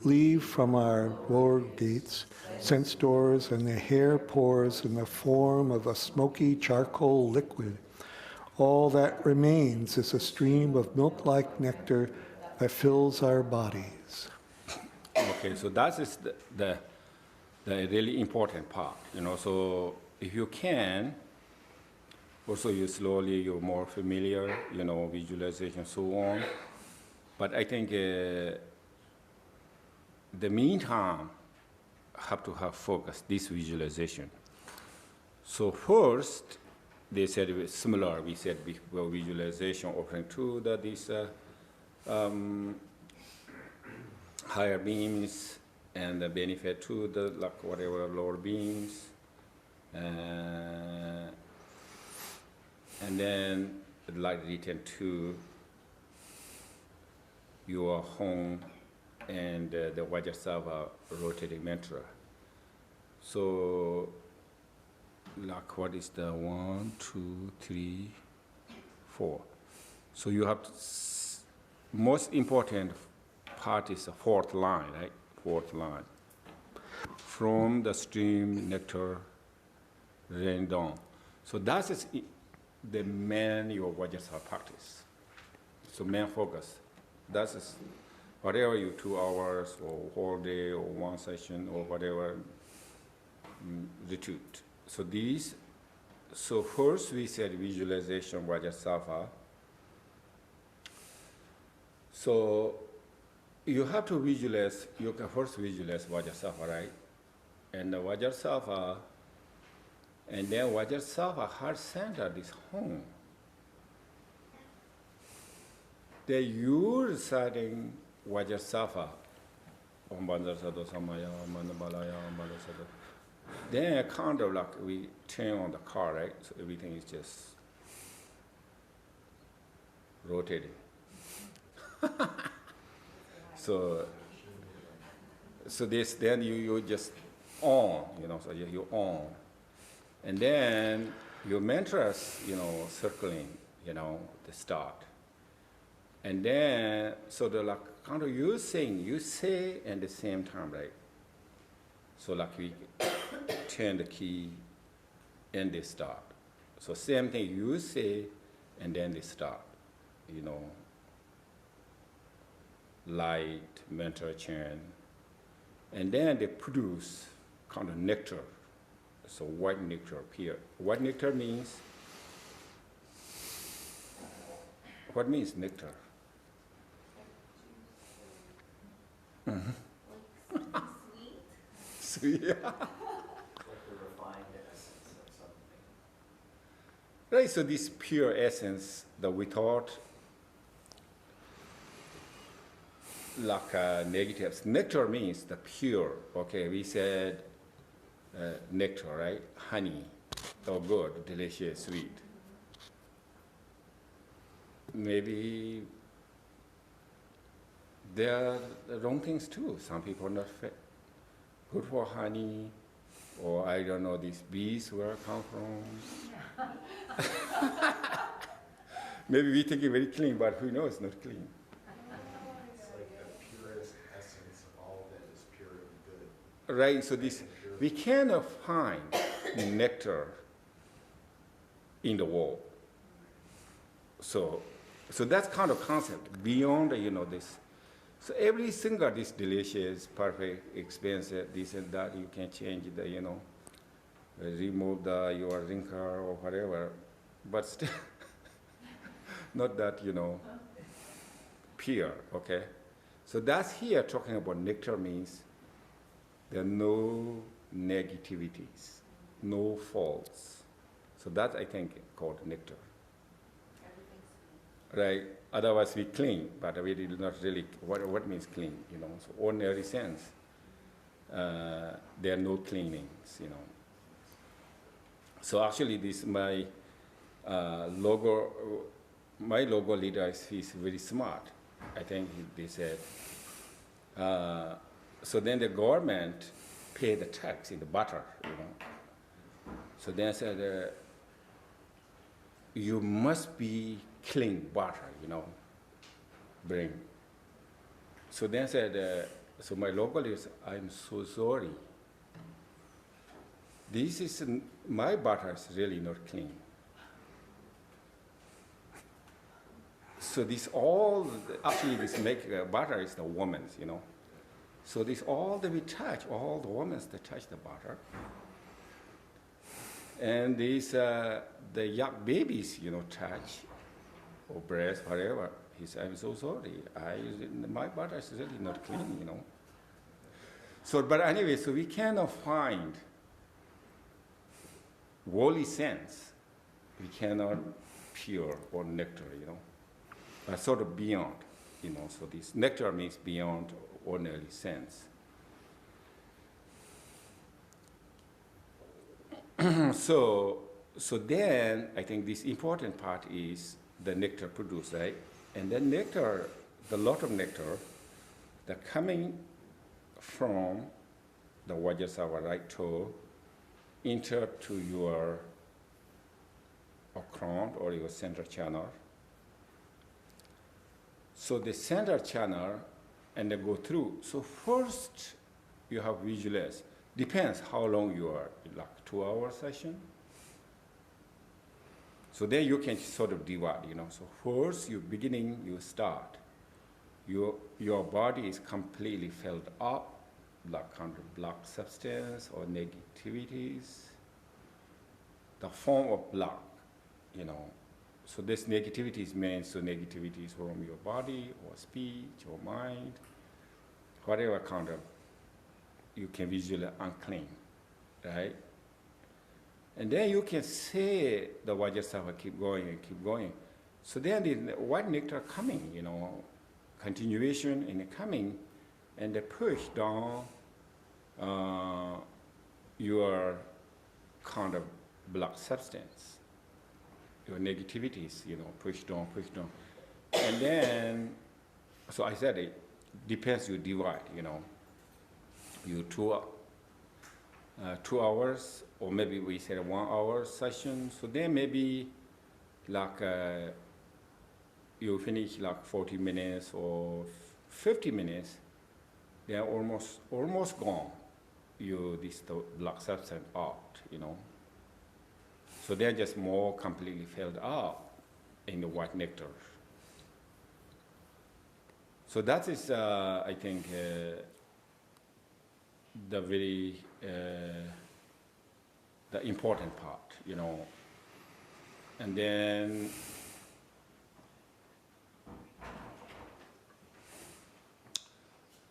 leave from our lower gates, sense doors, and the hair pores in the form of a smoky charcoal liquid. All that remains is a stream of milk-like nectar that fills our bodies. Okay, so that is the really important part, So if you can, also you slowly, you're more familiar, visualization, so on. But I think the meantime, have to have focus, this visualization. So first, they said it was similar. We said visualization offering to this higher beings and the benefit to the whatever lower beings, and then return to your home and the Vajrasattva rotating mantra. So, what is the 1, 2, 3, 4? So you have to, most important part is the 4th line, right? 4th line. From the stream, nectar, rain down. So that is the main your Vajrasattva practice. So main focus. That is whatever you 2 hours or whole day or 1 session or whatever retreat. So first we said visualization Vajrasattva. So you have to visualize, you can first visualize Vajrasattva, right? And the Vajrasattva, and then Vajrasattva heart center is home. Then you reciting Vajrasattva, Om Vajrasattva Samaya, Manabalaya, Vajrasattva. Then kind of like we turn on the car, right? So everything is just rotating. So this then you just on, so you on. And then your mantras, circling, the start. And then, so the like kind of you say at the same time, right? So like we turn the key and they start. So same thing you say and then they start, light, mental chant. And then they produce kind of nectar. So white nectar appear. White nectar means, what means nectar? Sweet. Yeah. Like the refined essence of something. Right, so this pure essence that we thought like negatives. Nectar means the pure. Okay, we said nectar, right? Honey, oh good, delicious, sweet. Maybe there are the wrong things too. Some people are not good for honey, or I don't know these bees where come from. Maybe we think it very clean, but who knows, not clean. It's like the purest essence of all that is pure and good. Right, so this, we cannot find nectar in the world. So that's kind of concept beyond, this. So every single this delicious, perfect, expensive, this and that, you can change the, remove your wrinkle or whatever, but still not that, pure, okay? So that's here talking about nectar means there are no negativities, no faults. So that I think called nectar. Right? Otherwise we clean, but we did not really, what means clean, So ordinary sense, there are no cleanings, So actually this, my logo leader is very smart. I think they said, so then the government pay the tax in the butter, So then I said, you must be clean butter, bring. So then I said, so my local is, I'm so sorry. This is, my butter is really not clean. So this all, actually this butter is the woman's, So this all that we touch, all the women that touch the butter. And these, the young babies, touch, or breast, whatever. He said, I'm so sorry. My butter is really not clean, So, but anyway, so we cannot find worldly sense. We cannot pure or nectar, but sort of beyond, So this nectar means beyond ordinary sense. So then I think this important part is the nectar produced, right? And then nectar, the lot of nectar, that coming from the Vajrasattva right toe enter to your crown or your center channel. So the center channel and they go through. So first you have visualize. Depends how long you are, like 2-hour session. So then you can sort of divide, So first you start. Your body is completely filled up, like kind of black substance or negativities. The form of black, So this negativity means negativities from your body or speech or mind, whatever kind of you can visually unclean, right? And then you can say the Vajrasattva keep going and keep going. So then the white nectar coming, continuation and coming, and they push down your kind of black substance, your negativities, push down. And then, so I said it depends, you divide, you 2 hours, or maybe we said 1 hour session. So then maybe like you finish like 40 minutes or 50 minutes, they're almost gone. The black substance out, you know. So they're just more completely filled up in the white nectar. So that is, I think, the very the important part, you know. And then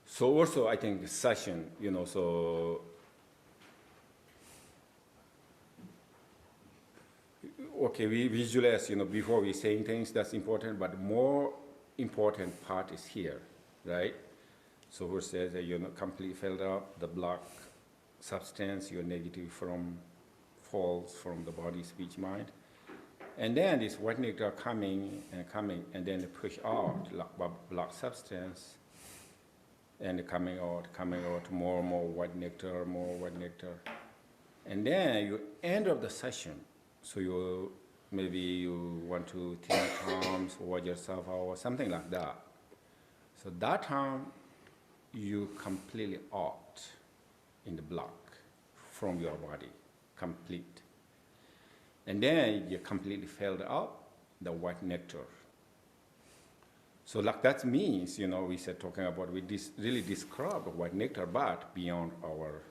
so also I think the session, you know, so okay, we visualize, you know, before we saying things, that's important, but more important part is here, right? So who says that you're not completely filled up, the black substance, your negative falls from the body, speech, mind. And then this white nectar coming, and then they push out like black substance, and coming out, more and more white nectar, And then you end of the session, so maybe you want to 10 times or yourself or something like that. So that time, you completely out in the black from your body, complete. And then you completely filled up the white nectar. So like that means, you know, we said talking about, we really describe the white nectar, but beyond our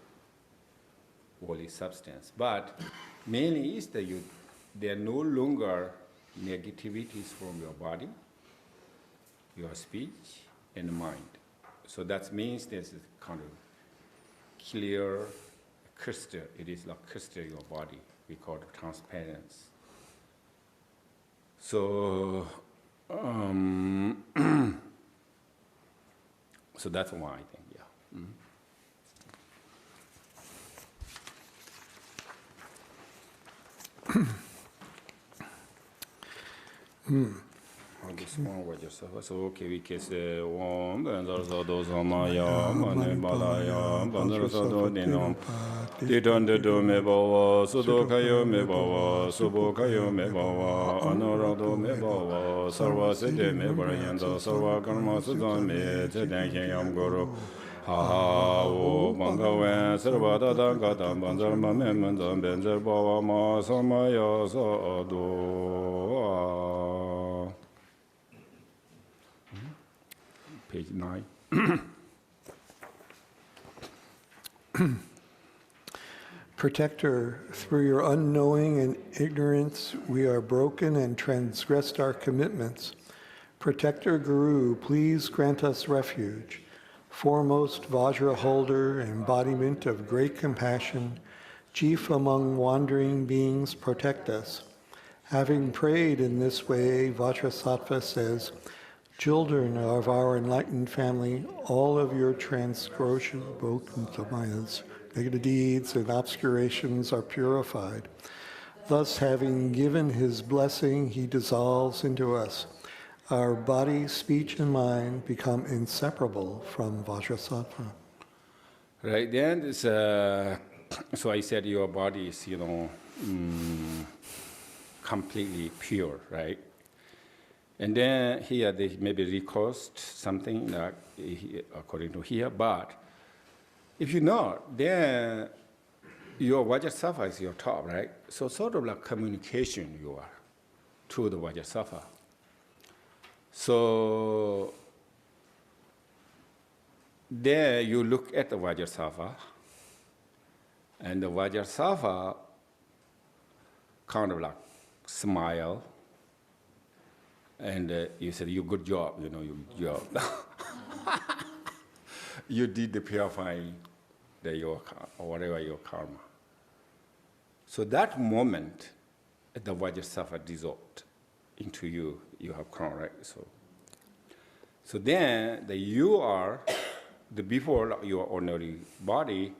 holy substance. But mainly is that there are no longer negativities from your body, your speech, and mind. So that means there's a kind of clear crystal. It is like crystal in your body. We call it transparency. So, so that's why I think, yeah. This one was yourself. So okay, we can say one, and also those on my and balaya, Vajrasattva dinam. Titan de do me bawa, Sudokayo me bawa, Subokayo me bawa, Anorado me bawa, Sarva sede me barayanda, Sarva karma sudan me, Teden yam guru. Ha ha, O Bangawen, Sarvada Dangata, Banzar Mamemans, Benzer Bawa Ma, Samaya Sado. Page 9. Protector, through your unknowing and ignorance, we are broken and transgressed our commitments. Protector Guru, please grant us refuge. Foremost Vajra holder, embodiment of great compassion, chief among wandering beings, protect us. Having prayed in this way, Vajrasattva says, children of our enlightened family, all of your transgressions, negative deeds and obscurations are purified. Thus, having given his blessing, he dissolves into us. Our body, speech, and mind become inseparable from Vajrasattva. Right, then it's, so I said your body is, you know, completely pure, right? And then here they maybe recost something like according to here, but if you know, then your Vajrasattva is your top, right? So sort of like communication you are to the Vajrasattva. So there you look at the Vajrasattva, and the Vajrasattva kind of like smile, and you said, "You good job, you know, you good job." You did the purifying your or whatever your karma. So that moment, the Vajrasattva dissolved into you. You have crown, right? So then you are before your ordinary body,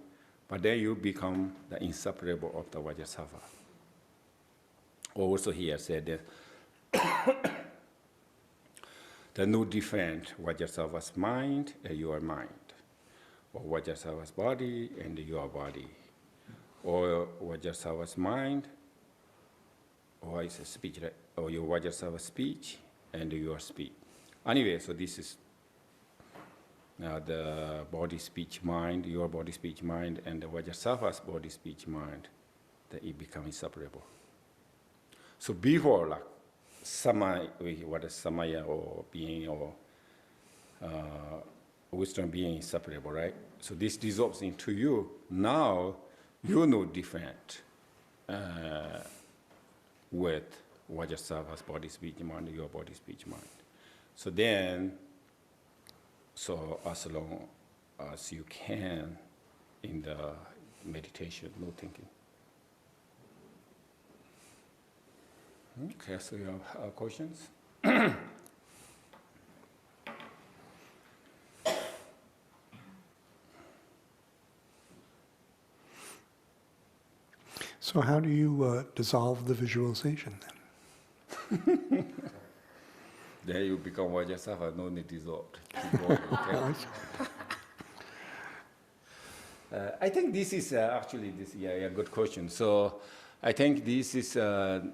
but then you become the inseparable of the Vajrasattva. Also here said that there are no different Vajrasattva's mind and your mind, or Vajrasattva's body and your body. or Vajrasattva's mind, or it's a speech, right? Or your Vajrasattva speech and your speech. Anyway, so this is the body, speech, mind, your body, speech, mind, and the Vajrasattva's body, speech, mind, that it becomes inseparable. So before, like, what is samaya or being or wisdom being inseparable, right? So this dissolves into you. Now you know different with Vajrasattva's body, speech, mind, your body, speech, mind. So then, so as long as you can in the meditation, no thinking. Okay, so you have questions? So how do you dissolve the visualization then? Then you become Vajrasattva, no need dissolved. Keep going, okay? I think this is actually a good question. So I think this is the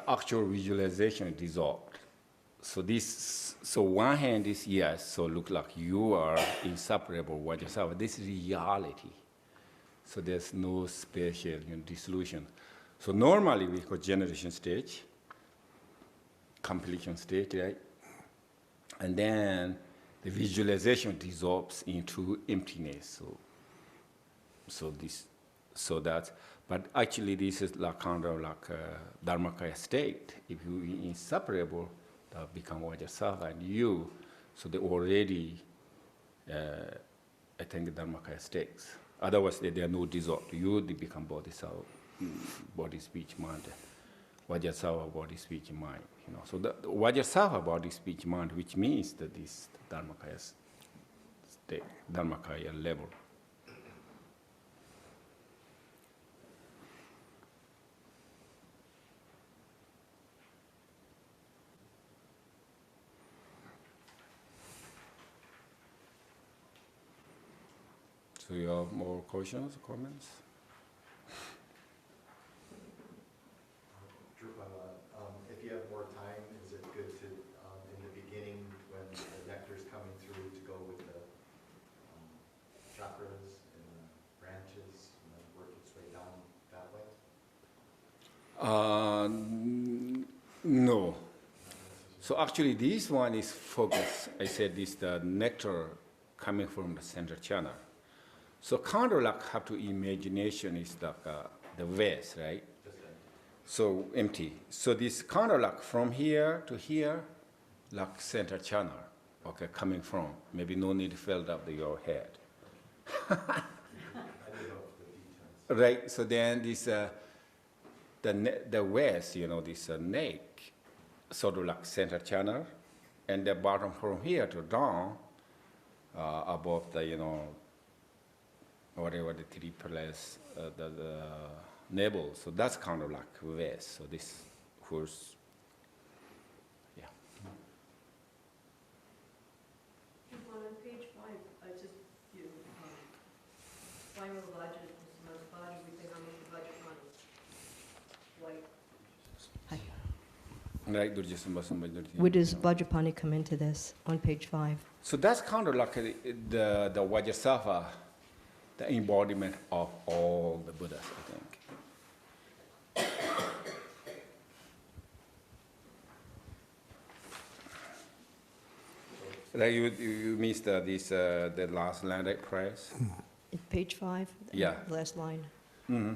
actual visualization dissolved. So one hand is yes, so look like you are inseparable Vajrasattva. This is reality. So there's no special dissolution. So normally we call generation stage, completion stage, right? And then the visualization dissolves into emptiness. But actually this is like kind of like a Dharmakaya state. If you are inseparable, that become Vajrasattva and you, so they already, I think, Dharmakaya states. Otherwise, they are no dissolved. You, they become Bodhisattva, body, speech, mind. Vajrasattva, body, speech, mind. So the Vajrasattva, body, speech, mind, which means that this Dharmakaya state, Dharmakaya level. So you have more questions, comments? Drupon, if you have more time, is it good to, in the beginning, when the nectar's coming through, to go with the chakras and the branches, and then work its way down that way? No. So actually, this one is focused. I said this, the nectar coming from the center channel. So kind of like have to imagination is like the vase, right? Just empty. So empty. So this kind of like from here to here, like center channel, okay, coming from. Maybe no need to fill up your head. I didn't know the details. Right. So then this the vase, this neck, sort of like center channel, and the bottom from here to down, above the whatever the three pillars, the navel. So that's kind of like vase. So this horse, yeah. On page 5, I just, final budget, budget, we think how much the budget money. White. Right, Where does Vajrapani come into this on page 5? So that's kind of like the Vajrasattva, the embodiment of all the Buddhas, I think. Like you missed the last line, right, price? Page 5? Yeah. Last line. Mm-hmm.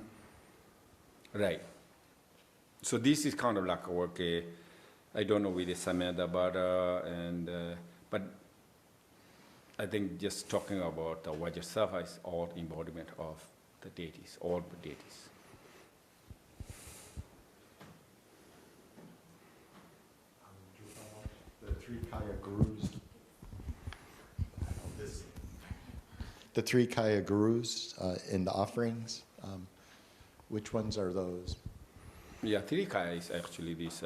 Right. So this is kind of like a work. I don't know with the Samadha, but I think just talking about the Vajrasattva is all embodiment of the deities, all the deities. The three Kaya gurus. The three Kaya gurus in the offerings. Which ones are those? Yeah, three Kaya is actually this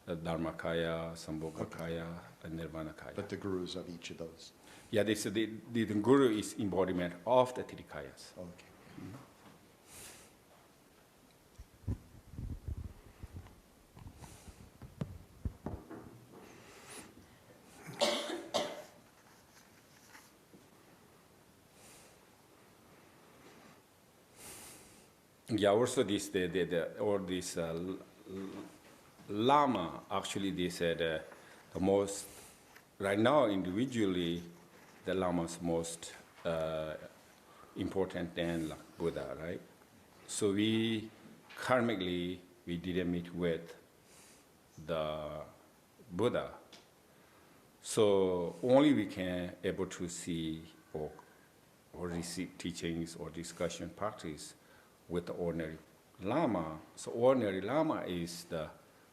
Dharmakaya, Sambhogakaya, and Nirvanakaya. But the gurus of each of those. Yeah, the guru is embodiment of the Trikayas. Okay. Yeah, also this Lama, actually they said the most, right now individually, the Lama's most important than like Buddha, right? So we karmically, we didn't meet with the Buddha. So only we can able to see or receive teachings or discussion practice with the ordinary Lama. So ordinary Lama is the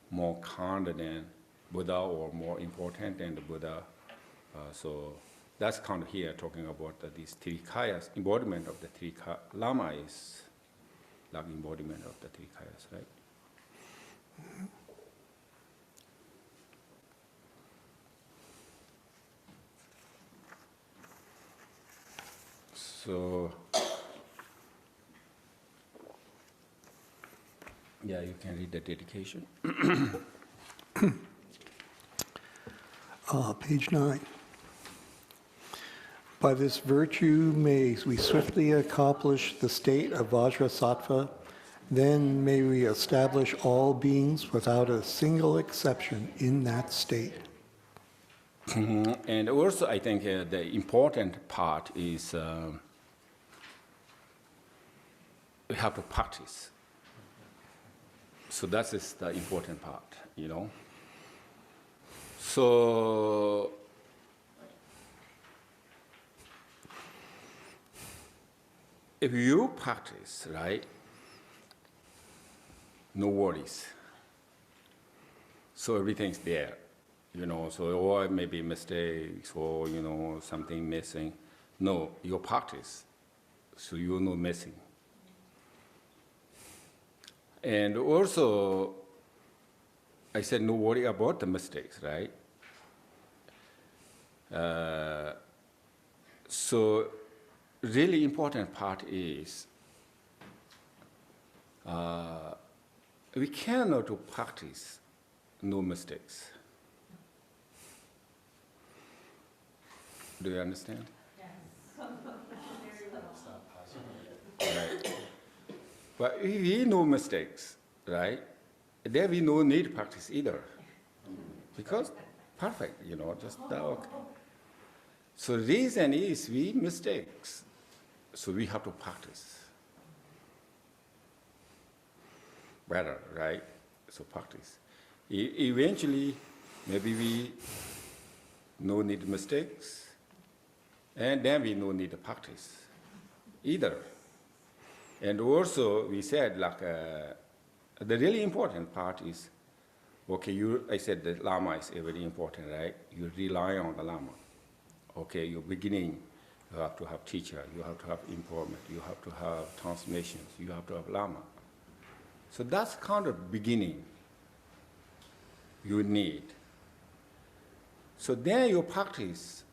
more kind than Buddha or more important than the Buddha. So that's kind of here talking about these Trikayas, embodiment of the Trikaya. Lama is like embodiment of the Trikayas, right? So, yeah, you can read the dedication. Page 9. By this virtue may we swiftly accomplish the state of Vajrasattva, then may we establish all beings without a single exception in that state. And also, I think the important part is we have to practice. So that is the important part, you know. So if you practice, right, no worries. So everything's there, you know, so or maybe mistakes or, you know, something missing. No, you practice, so you're not missing. And also, I said no worry about the mistakes, right? So really important part is we cannot do practice no mistakes. Do you understand? Right. But if we no mistakes, right, then we no need practice either. Because perfect, you know, just okay. So reason is we mistakes. So we have to practice. Better, right? So practice. Eventually, maybe we no need mistakes, and then we no need to practice either. And also, we said like the really important part is, okay, I said the Lama is very important, right? You rely on the Lama. Okay, you're beginning, you have to have teacher, you have to have improvement, you have to have transmissions, you have to have Lama. So that's kind of beginning you need. So then you practice,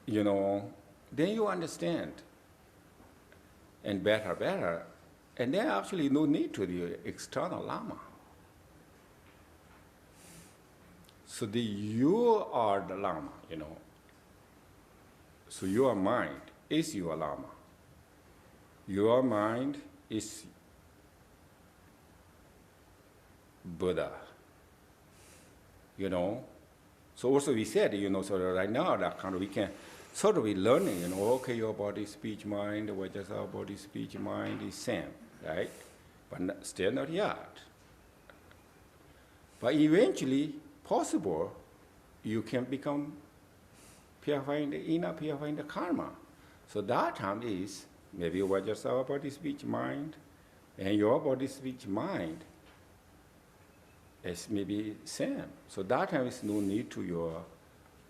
you know, then you understand, and better, and then actually no need to the external Lama. So you are the Lama, you know. So your mind is your Lama. Your mind is Buddha, you know. So also we said, you know, so right now that kind of we can sort of be learning, you know, okay, your body, speech, mind, what just our body, speech, mind is same, right? But still not yet. But eventually, possible, you can become purifying the inner, purifying the karma. So that time is maybe what just our body, speech, mind, and your body, speech, mind is maybe same. So that time is no need to your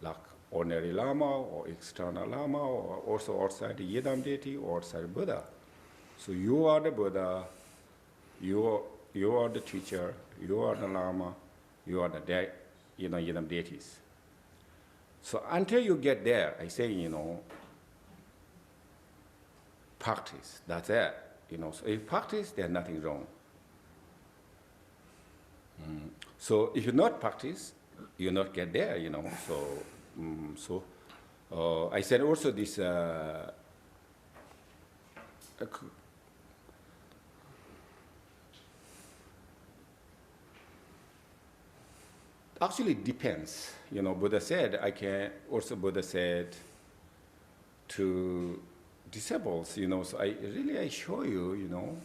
like ordinary Lama or external Lama or also outside the Yidam deity or outside Buddha. So you are the Buddha, you are the teacher, you are the Lama, you are the Yidam deities. So until you get there, I say, practice, that's it. So if practice, there's nothing wrong. So if you not practice, you not get there, So, I said also this, actually depends. Buddha said, Buddha said to disciples, so I show you,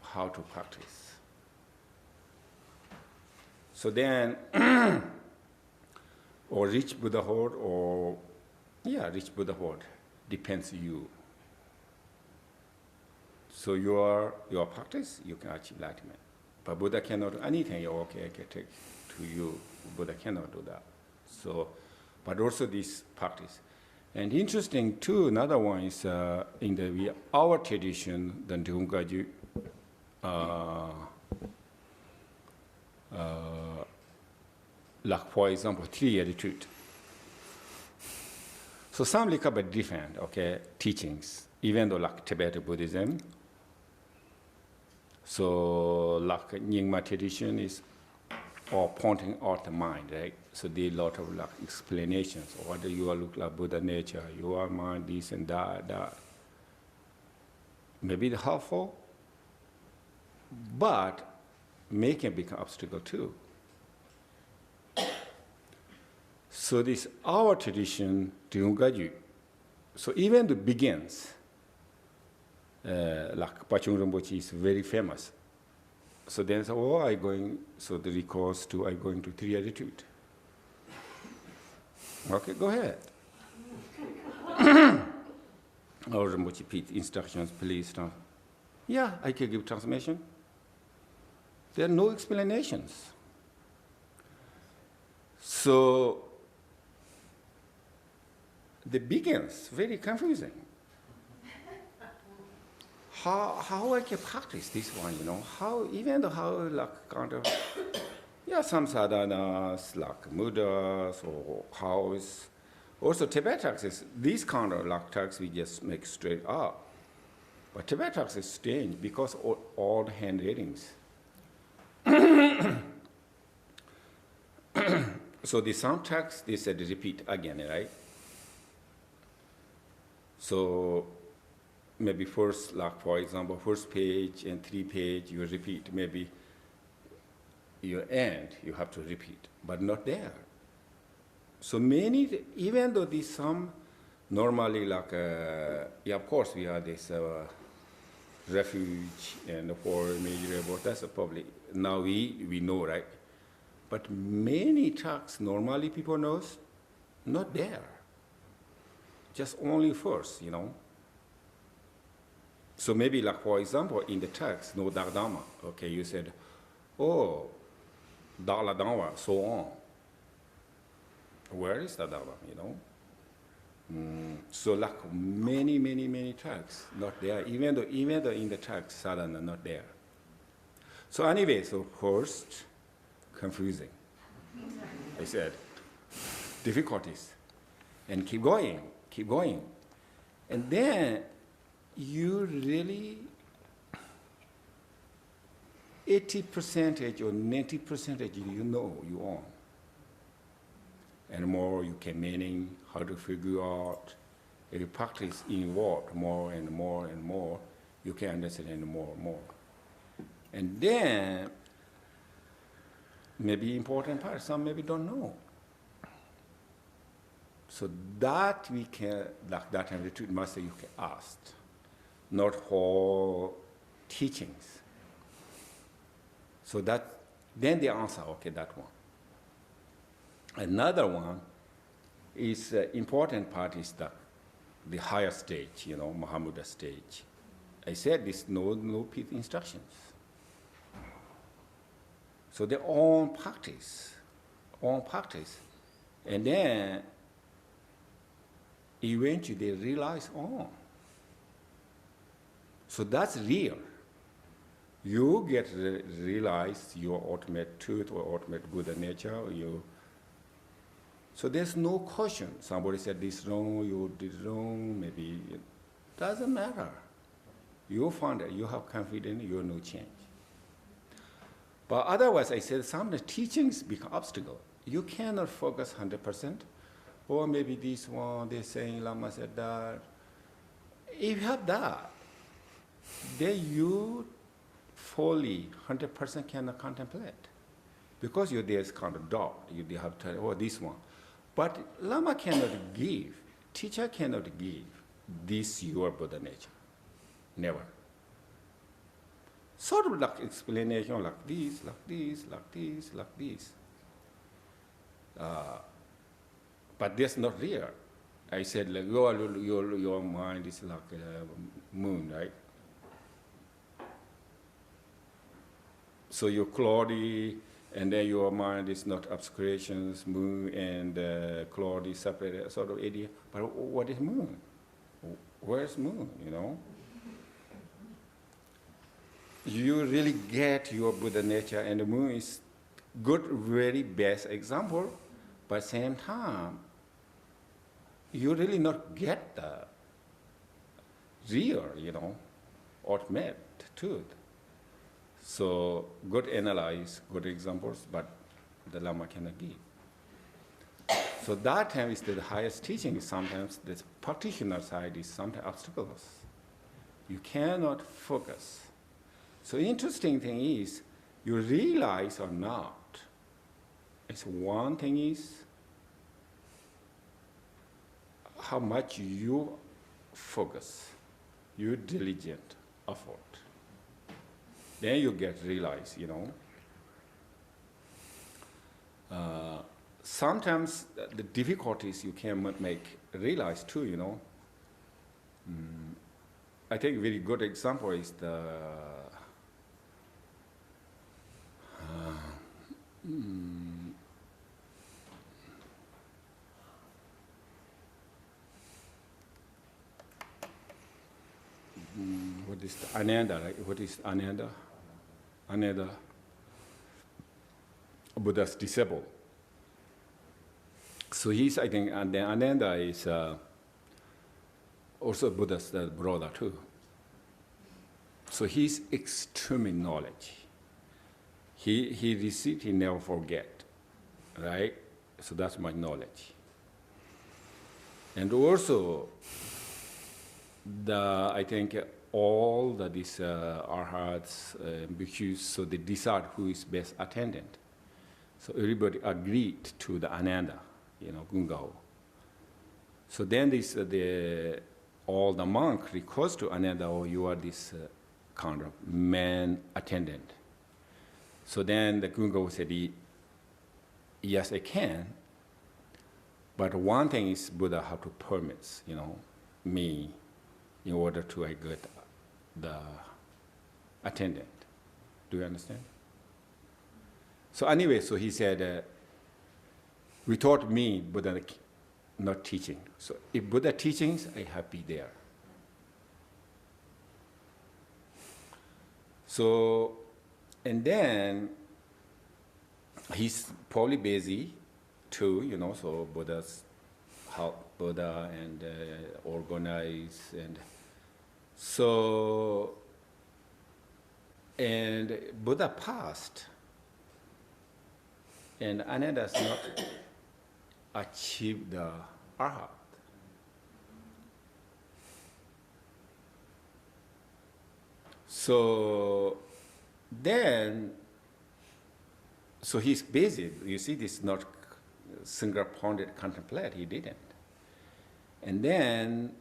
how to practice. So then, or reach Buddhahood, reach Buddhahood, depends you. So your practice, you can achieve enlightenment. But Buddha cannot do anything, okay, I can take to you. Buddha cannot do that. So, but also this practice. And interesting too, another one is in our tradition, the Ndungaju, like for example, 3-year retreat. So some little bit different, teachings, even though like Tibetan Buddhism. So like Nyingma tradition is all pointing out the mind, right? So there are a lot of like explanations. What you are look like Buddha nature, you are mind, this and that. Maybe it's helpful, but making a big obstacle too. So this our tradition, Dungaju. So even the begins, like Pachung Rinpoche is very famous. So then, so the recourse to I going to 3-year retreat. Okay, go ahead. Or Rinpoche, Pete, instructions, please. Yeah, I can give transmission. There are no explanations. So the begins very confusing. How I can practice this one, how like kind of, some sadhanas, like mudas, or how is, also Tibetan is, these kind of like texts we just make straight up. But Tibetan is strange because all the handwritings. So the some texts, they said repeat again, right? So maybe first, like for example, first page and 3 page, you repeat. Maybe your end, you have to repeat, but not there. So many, even though these some normally like, of course we have this refuge and for major abort, that's probably, now we know, right? But many texts normally people knows, not there. Just only first, So maybe like, for example, in the text, no Dharma, you said, oh, Dala Dharma, so on. Where is the Dharma, So like many texts, not there, even though in the text, sadhana not there. So anyway, so first, confusing. I said, difficulties, and keep going. And then you really 80% or 90% you own. And more you can meaning how to figure out. If you practice inward more and more and more, you can understand more and more. And then maybe important part, some maybe don't know. So that we can, like that and retreat master you can ask, not whole teachings. So that, then the answer, that one. Another one is important part is the higher stage, Mahamudra stage. I said this no pit instructions. So their own practice. And then eventually they realize, so that's real. You get realize your ultimate truth or ultimate Buddha nature, So there's no caution. Somebody said this wrong, you did wrong, maybe it doesn't matter. You found it, you have confidence, you no change. But otherwise, I said some of the teachings become obstacle. You cannot focus 100%. Or maybe this one, they're saying Lama said that. If you have that, then you fully 100% cannot contemplate. Because there's kind of doubt, you have to, oh, this one. But Lama cannot give, teacher cannot give this your Buddha nature. Never. Sort of like explanation like this, like this, like this, like this. But that's not real. I said like your mind is like a moon, right? So you're cloudy, and then your mind is not obscurations, moon and cloudy separate sort of idea. But what is moon? Where's moon, you know? You really get your Buddha nature, and the moon is good, very best example. But same time, you really not get the real, you know, ultimate truth. So good analyze, good examples, but the Lama cannot give. So that time is the highest teaching. Sometimes the practitioner side is sometimes obstacles. You cannot focus. So interesting thing is, you realize or not, it's one thing is how much you focus, you diligent effort. Then you get realize, you know. Sometimes the difficulties you can make realize too, you know. I think a very good example is the what is the Ananda, right? What is Ananda? Ananda, Buddha's disciple. So he's, I think, and then Ananda is also Buddha's brother too. So he's extreme knowledge. He received, he never forget, right? So that's my knowledge. And also, I think all these arhats, bhikkhus, so they decide who is best attendant. So everybody agreed to the Ananda, you know, Gungao. So then all the monk request to Ananda, oh, you are this kind of man attendant. So then the Gungao said, yes, I can. But one thing is Buddha have to permit, you know, me in order to get the attendant. Do you understand? So anyway, so he said, without me, Buddha not teaching. So if Buddha teachings, I have to be there. So, and then he's probably busy too, you know, so Buddha's help Buddha and organize, and so, and Buddha passed, and Ananda's not achieved the arhat. So then, so he's busy. You see, this is not single-pointed contemplate. He didn't. And then,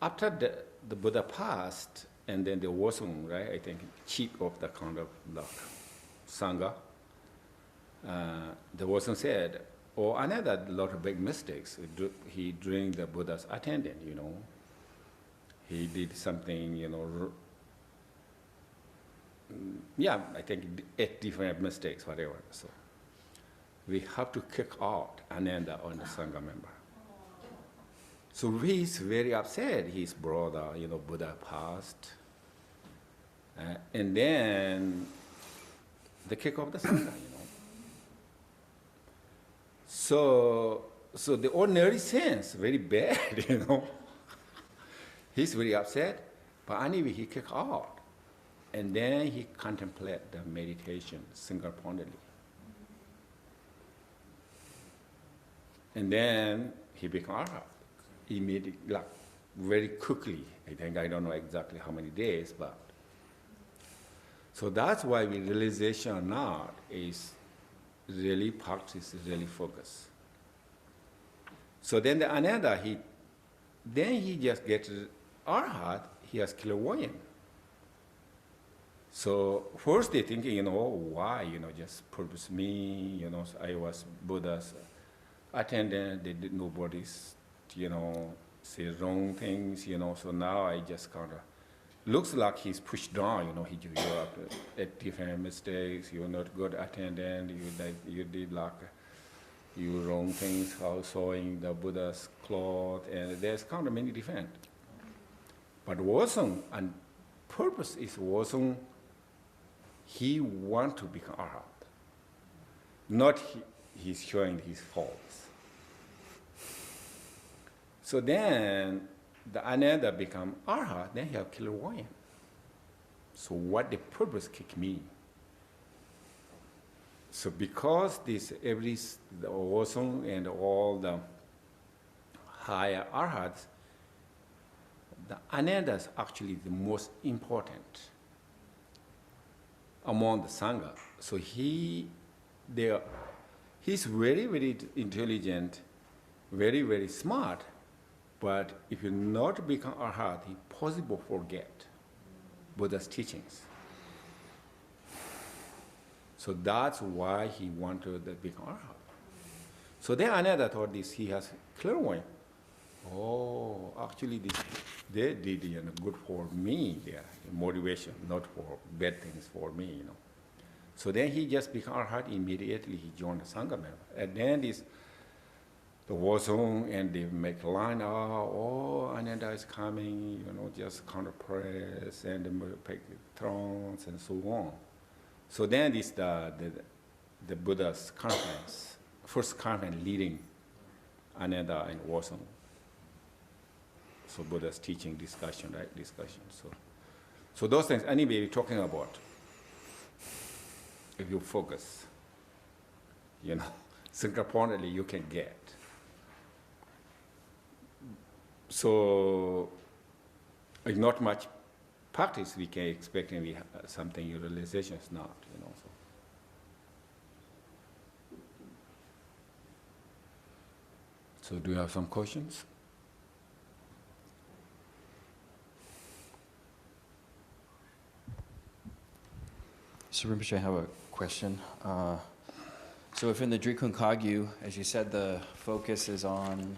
after the Buddha passed, and then the Wasung, right? I think chief of the kind of the sangha. The Wasung said, "Oh, Ananda did a lot of big mistakes. He during the Buddha's attendant, you know, he did something, you know." Yeah, I think 8 different mistakes, whatever. So we have to kick out Ananda on the Sangha member. So he's very upset. His brother, you know, Buddha passed. And then the kick off the Sangha, you know. So so the ordinary sense, very bad, you know. He's very upset, but anyway, he kicked out. And then he contemplated the meditation single-pointedly. And then he became arhat immediately, like very quickly. I think, I don't know exactly how many days, but. So that's why we realization or not is really practice, really focus. So then the another, he just gets arhat, he has clairvoyant. So first they thinking, you know, why, you know, just purpose me, you know, so I was Buddha's attendant, they did nobody's, you know, say wrong things, you know, so now I just kind of, looks like he's pushed down, you know, you up at different mistakes, you're not good attendant, you did like, you wrong things, how sewing the Buddha's cloth, and there's kind of many different. But wasn't, and purpose is wasn't, he want to become arhat, not he's showing his faults. So then the another become arhat, then he have clairvoyant. So what the purpose kick me? So because this the awesome and all the higher arhats, the ananda is actually the most important among the sangha. So he's very, very intelligent, very, very smart. But if you not become arhat, he possible forget Buddha's teachings. So that's why he wanted to become arhat. So then another thought this, he has clairvoyant. Oh, actually they did, you know, good for me, yeah, motivation, not for bad things for me, you know. So then he just became arhat immediately. He joined the sangha member, and then this. The war zone, and they make a line, oh, Ananda is coming, you know, just kind of press and pick thrones and so on. So then this the Buddha's conference, first conference leading Ananda and war zone. So Buddha's teaching, discussion, right? Discussion. So those things, anyway, we're talking about. If you focus, you know, synchronously you can get. So, not much practice we can expect, and something your realization is not, you know. So do you have some questions? So Rinpoche, I have a question. So if in the Drikun Kagyu, as you said, the focus is on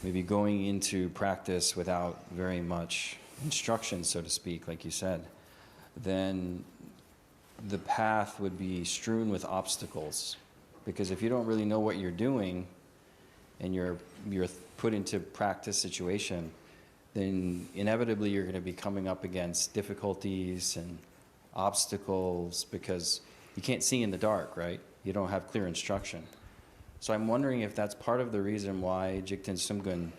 maybe going into practice without very much instruction, so to speak, like you said, then the path would be strewn with obstacles. Because if you don't really know what you're doing and you're put into practice situation, then inevitably you're going to be coming up against difficulties and obstacles because you can't see in the dark, right? You don't have clear instruction. So I'm wondering if that's part of the reason why Jigten Sumgun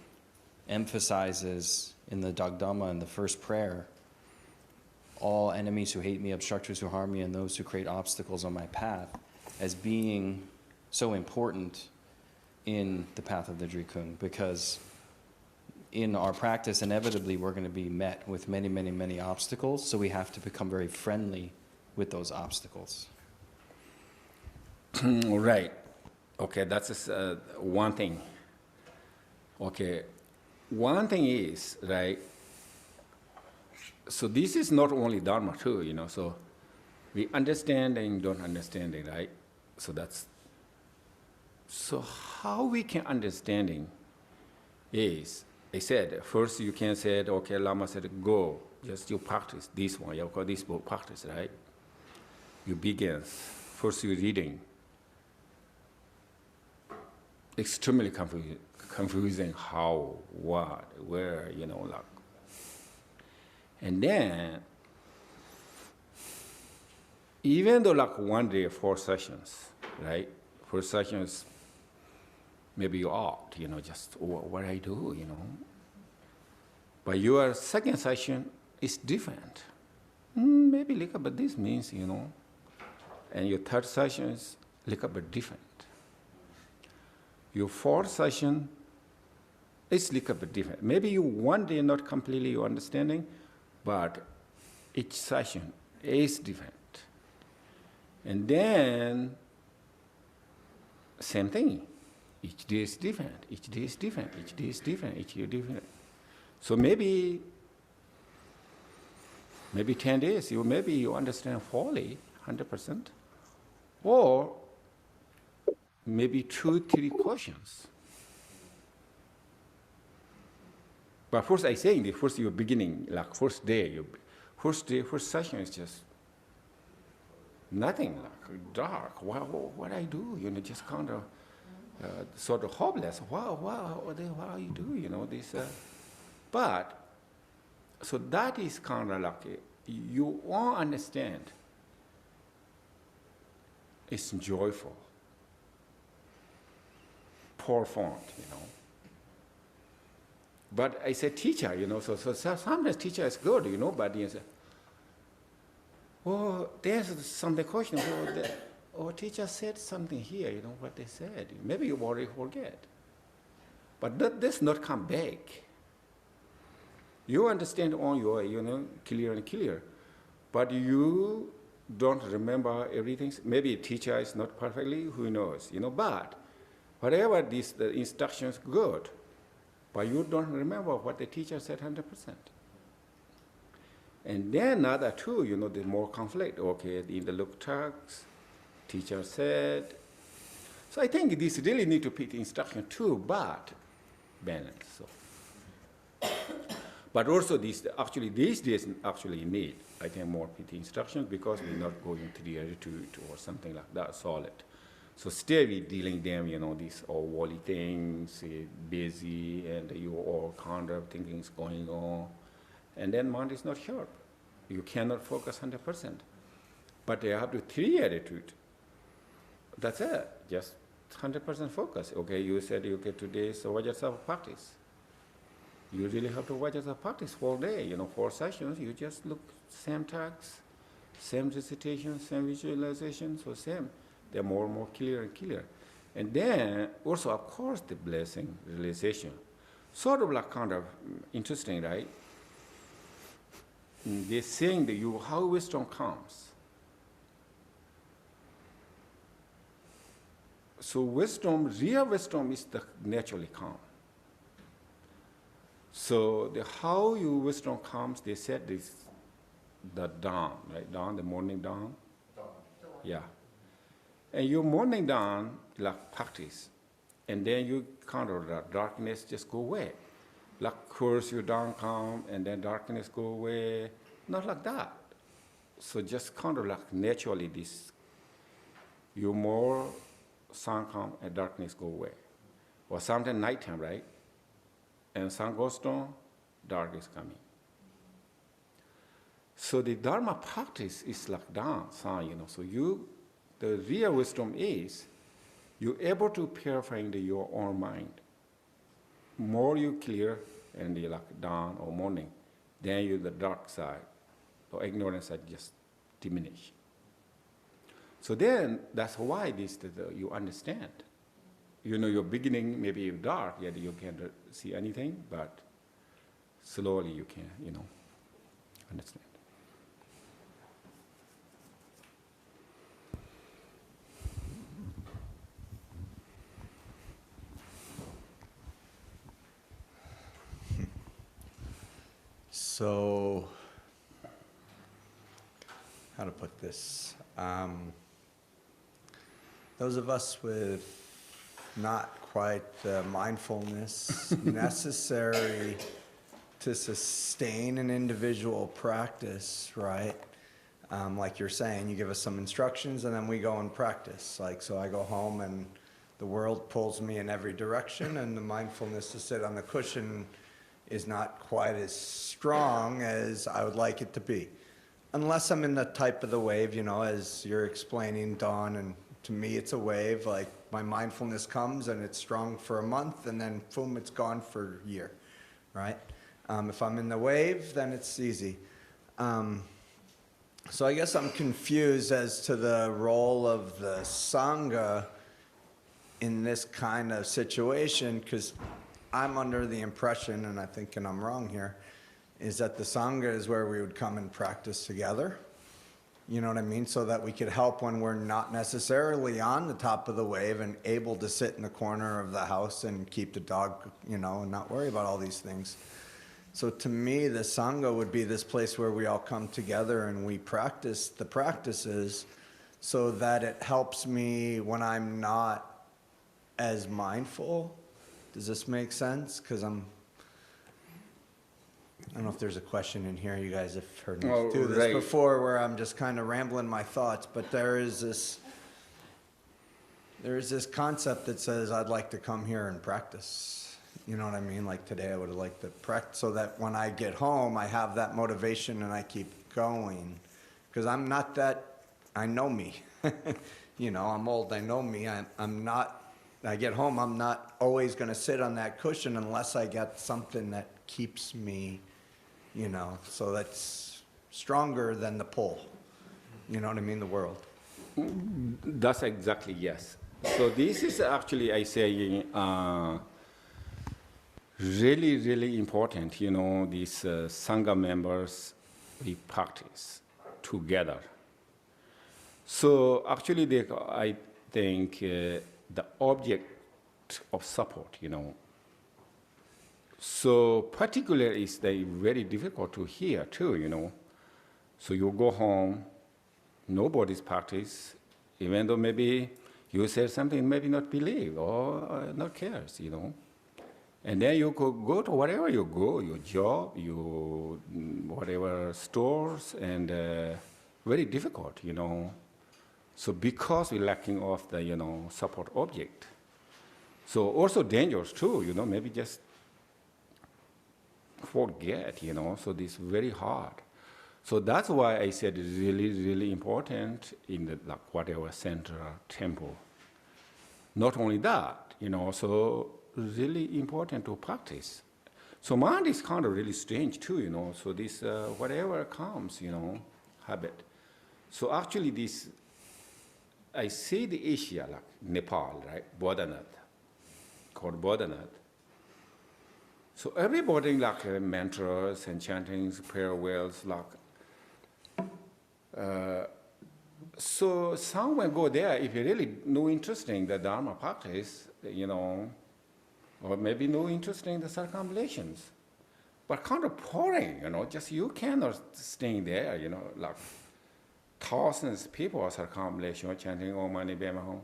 emphasizes in the Dagdhamma in the first prayer, all enemies who hate me, obstructors who harm me, and those who create obstacles on my path, as being so important in the path of the Drikung, because in our practice, inevitably, we're going to be met with many, many, many obstacles, so we have to become very friendly with those obstacles. Right. Okay, that's one thing. Okay, one thing is, right, so this is not only Dharma too, you know, so we understand and don't understand it, right? So how we can understanding is, I said, first you can say, okay, Lama said, go, just you practice this one, you call this book practice, right? You begin, first you're reading. Extremely confusing how, what, where, you know, like. And then, even though like 1 day, 4 sessions, right? first session is maybe you're out, just what I do, But your second session is different. Maybe a little bit this means, And your third session is a little bit different. Your fourth session is a little bit different. Maybe you one day not completely your understanding, but each session is different. And then, same thing. Each day is different, each day is different, each day is different, each day is different. So maybe 10 days, maybe you understand fully, 100%, or maybe 2-3 questions. But first I saying the first your beginning, like first first session is just nothing, like dark. Wow, what I do, just kind of sort of hopeless. Wow, what you do, this. But so that is kind of like you won't understand. It's joyful, profound, But I said teacher, so sometimes teacher is good, but you say, oh, there's something question. Teacher said something here, what they said. Maybe you already forget. But this not come back. You understand on your, clear and clear. But you don't remember everything. Maybe teacher is not perfectly, who knows, But whatever the instructions good, but you don't remember what the teacher said 100%. And then other two, there's more conflict. Okay, in the look talks, teacher said. So I think this really need to put instruction too, but balance. So. But also these days actually need, I think, more PT instructions because we're not going to the attitude or something like that, solid. So still we dealing them, these all wally things, busy, and you all kind of thinking is going on. And then mind is not sharp. You cannot focus 100%. But they have to 3 attitude. That's it, just 100% focus. Okay, you said, okay, today is Vajrasattva practice. You really have to Vajrasattva practice for day, 4 sessions, you just look same text, same recitation, same visualization, so same. They're more and more clear and clear. And then also, of course, the blessing, realization. Sort of like kind of interesting, right? They're saying that how wisdom comes. So real wisdom is the naturally calm. So how your wisdom comes, they said this, the dawn, right? Dawn, the morning dawn. Dawn. Yeah. And your morning dawn, like practice, and then you kind of the darkness just go away. Like course your dawn come, and then darkness go away. Not like that. So just kind of like naturally this, you more sun come and darkness go away. Or sometimes nighttime, right? And sun goes down, dark is coming. So the Dharma practice is like dawn, sun, So the real wisdom is you're able to purify your own mind. More you clear and you like dawn or morning, then the dark side or ignorance side just diminish. So then that's why you understand. Your beginning maybe you're dark, yet you can't see anything, but slowly you can, understand. So, how to put this? Those of us with not quite the mindfulness necessary to sustain an individual practice, right? Like you're saying, you give us some instructions and then we go and practice. So I go home and the world pulls me in every direction and the mindfulness to sit on the cushion is not quite as strong as I would like it to be. Unless I'm in the type of the wave, as you're explaining, Dawn, and To me, it's a wave. Like my mindfulness comes and it's strong for a month, and then boom, it's gone for a year, right? If I'm in the wave, then it's easy. So I guess I'm confused as to the role of the Sangha in this kind of situation, because I'm under the impression, and I think I'm wrong here, is that the Sangha is where we would come and practice together. You know what I mean? So that we could help when we're not necessarily on the top of the wave and able to sit in the corner of the house and keep the dog, you know, and not worry about all these things. So to me, the Sangha would be this place where we all come together and we practice the practices so that it helps me when I'm not as mindful. Does this make sense? Because I don't know if there's a question in here. You guys have heard me do this before where I'm just kind of rambling my thoughts, but there is this concept that says I'd like to come here and practice. You know what I mean? Like today I would have liked to practice so that when I get home I have that motivation and I keep going. Because I'm not that, I know me. You know, I'm old, I know me. I'm not, I get home, I'm not always going to sit on that cushion unless I get something that keeps me, you know, so that's stronger than the pull. You know what I mean? The world. That's exactly, yes. So this is actually, I say, really, really important, you know, these Sangha members, we practice together. So actually, I think the object of support, you know, so particularly is they very difficult to hear too, you know. So you go home, nobody's practice, even though maybe you say something maybe not believe or not cares, you know. And then you could go to wherever you go, your job, your whatever stores, and very difficult, you know. So because we're lacking of the, you know, support object. So also dangerous too, you know, maybe just forget, you know, so this is very hard. So that's why I said it's really, really important in the like whatever center, temple. Not only that, you know, so really important to practice. So mind is kind of really strange too, you know, so this whatever comes, you know, habit. So actually this, I see the Asia, like Nepal, right, Bodhanath, called Bodhanath. So everybody like mantras and chantings, prayer wells, like, so someone go there if you really no interest in the Dharma practice, you know, or maybe no interest in the circumambulations, but kind of pouring, you know, just you cannot stay there, you know, like thousands of people are circumambulation chanting Om Mani Padme Hum,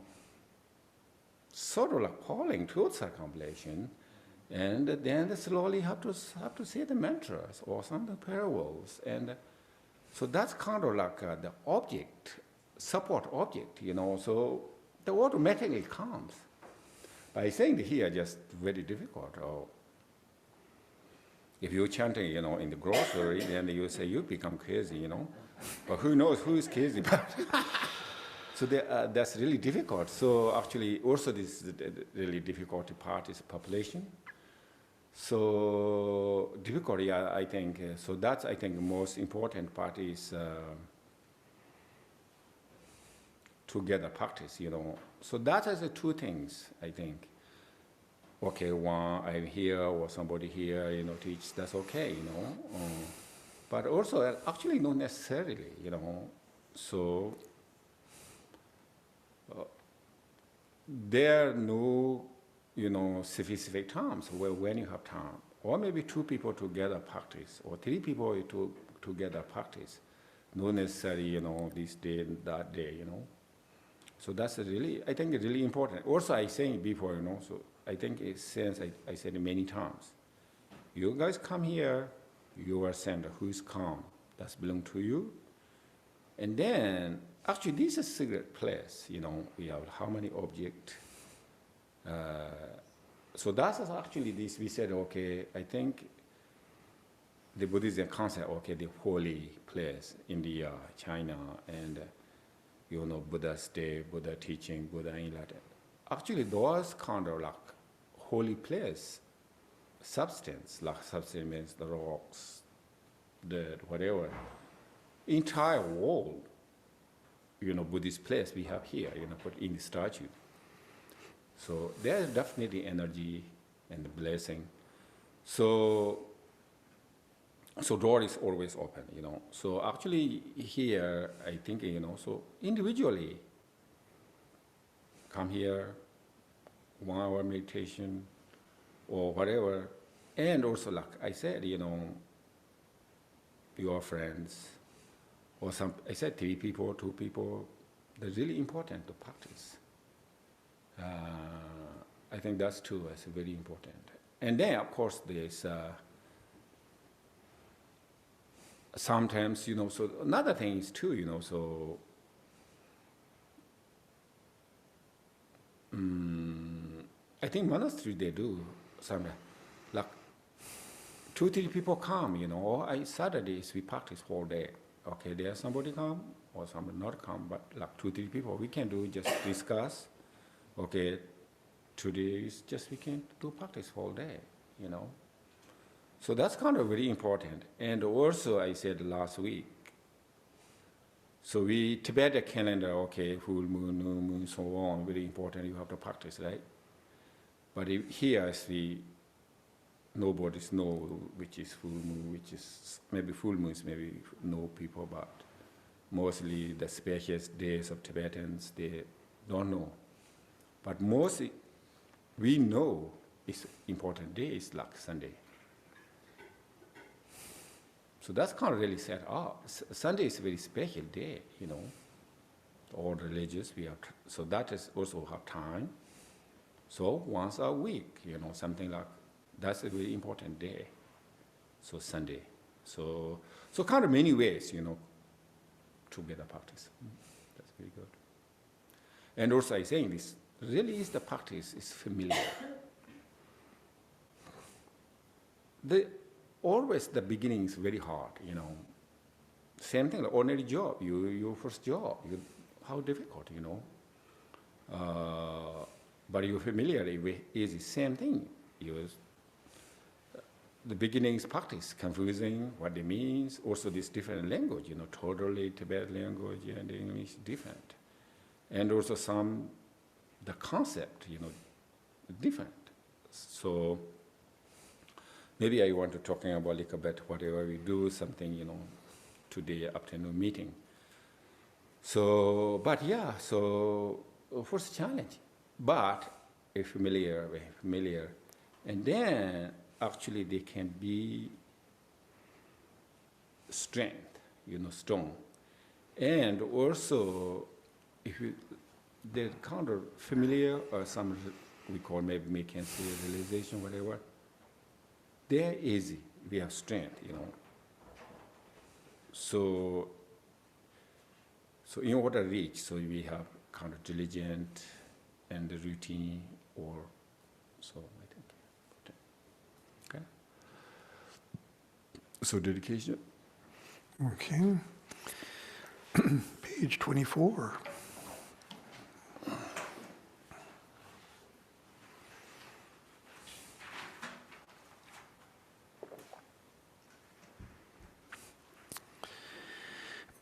sort of like pouring towards circumambulation, and then they slowly have to say the mantras or some of the parallels, and so that's kind of like the object, support object, you know, so the automatically comes. By saying here, just very difficult. Or if you're chanting, you know, in the grocery, then you say you become crazy, you know. But who knows who is crazy? So that's really difficult. So actually, also this is the really difficult part is population. So difficulty, I think. So that's I think the most important part is together practice, you know. So that is the two things, I think. Okay, one, I'm here, or somebody here, you know, teach, that's okay, you know. But also, actually not necessarily, you know. So there are no, you know, specific times where when you have time. Or maybe two people together practice, or three people together practice. Not necessarily, you know, this day and that day, you know. So that's really, I think it's really important. Also, I said before, you know, so I think it's since I said it many times. You guys come here, you are center, who's calm, that's belong to you. And then, actually, this is a secret place, you know, we have how many objects. So that's actually this, we said, okay, I think the Buddhism concept, okay, the holy place, India, China, and Buddha's day, Buddha teaching, Buddha enlightenment. Actually, those kind of like holy place, substance means the rocks, the whatever, entire world, Buddhist place we have here, put in the statue. So there's definitely energy and blessing. So door is always open, So actually here, I think, so individually, come here, 1 hour meditation or whatever. And also, like I said, your friends or I said 3 people, 2 people, that's really important to practice. I think that's too, it's very important. And then, of course, there's sometimes, so another thing is too, so I think monastery they do sometimes, like 2-3 people come, Saturdays we practice whole day. Okay, there's somebody come or somebody not come, but like 2-3 people, we can do just discuss. Okay, today is just we can do practice whole day, So that's kind of very important. And also I said last week, so we Tibetan calendar, okay, full moon, new moon, so on, very important, you have to practice, right? But here nobody knows which is full moon, which is maybe full moons, maybe no people, but mostly the special days of Tibetans, they don't know. But mostly we know it's important day is like Sunday. So that's kind of really said, Sunday is a very special day, All religious, we have, so that is also have time. So once a week, something like, that's a very important day. So Sunday. So kind of many ways, to get a practice. That's very good. And also I saying this, really is the practice is familiar. Always the beginning is very hard, Same thing, like ordinary job, your first job, how difficult, But you're familiar with is the same thing. The beginning is practice, confusing what it means. Also this different language, totally Tibetan language and English different. And also the concept, different. So maybe I want to talking about a little bit whatever we do, something, today afternoon meeting. So, but yeah, so first challenge, but familiar, and then actually they can be strength, strong, and also if they're kind of familiar or some we call maybe can say realization, whatever. They're easy. We have strength, So in order to reach, so we have kind of diligent and the routine, or so I think. Okay. So dedication. Okay. Page 24.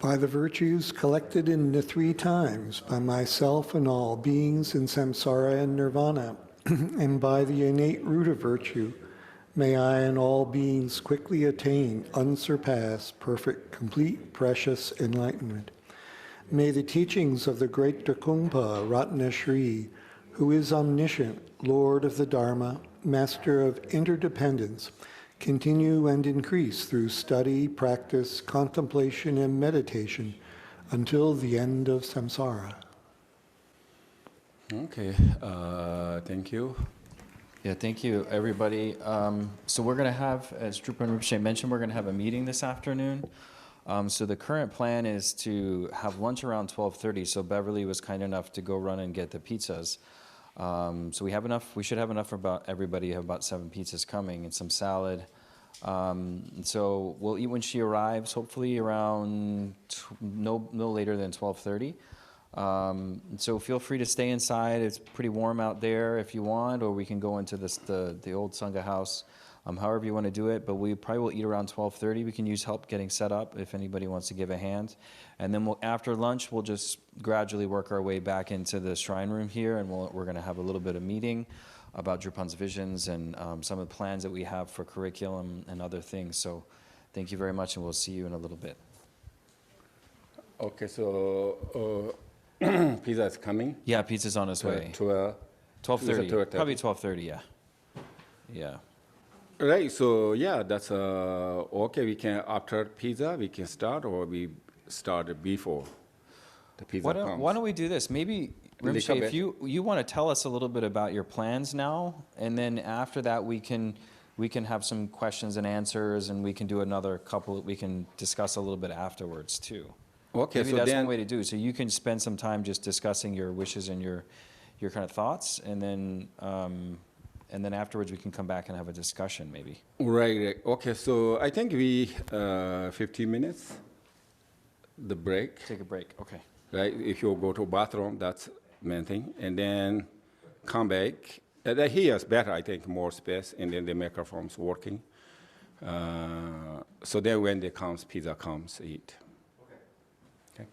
By the virtues collected in the 3 times, by myself and all beings in samsara and nirvana, and by the innate root of virtue, may I and all beings quickly attain unsurpassed, perfect, complete, precious enlightenment. May the teachings of the great Drupon Ratnashri, who is omniscient, Lord of the Dharma, Master of interdependence, continue and increase through study, practice, contemplation, and meditation until the end of samsara. Okay, thank you. Yeah, thank you, everybody. So we're going to have, as Drupon Rinpoche mentioned, we're going to have a meeting this afternoon. So the current plan is to have lunch around 12:30. So Beverly was kind enough to go run and get the pizzas. So we have enough. We should have enough for about everybody. Have about 7 pizzas coming and some salad. So we'll eat when she arrives. Hopefully around no later than 12:30. So feel free to stay inside. It's pretty warm out there if you want, or we can go into the old Sangha house, however you want to do it. But we probably will eat around 12:30. We can use help getting set up if anybody wants to give a hand. And then after lunch, we'll just gradually work our way back into the shrine room here, and we're going to have a little bit of meeting about Drupon's visions and some of the plans that we have for curriculum and other things. So thank you very much, and we'll see you in a little bit. Okay, so pizza is coming. Yeah, pizza's on its way. 12:30. 12:30. Probably 12:30, yeah. Yeah. Right, so yeah, that's okay. We can, after pizza, we can start, or we start before the pizza comes. Why don't we do this? Maybe, Rinpoche, if you want to tell us a little bit about your plans now, and then after that we can have some questions and answers, and we can do another couple, we can discuss a little bit afterwards too. Okay, Maybe so that's then, one way to do it. So you can spend some time just discussing your wishes and your kind of thoughts, and then afterwards we can come back and have a discussion maybe. right. Okay, so I think we 15 minutes, the break. Take a break, okay. Right, if you go to bathroom, that's main thing, and then come back. Here is better, I think, more space, and then the microphone's working. So then when the pizza comes, eat. Okay.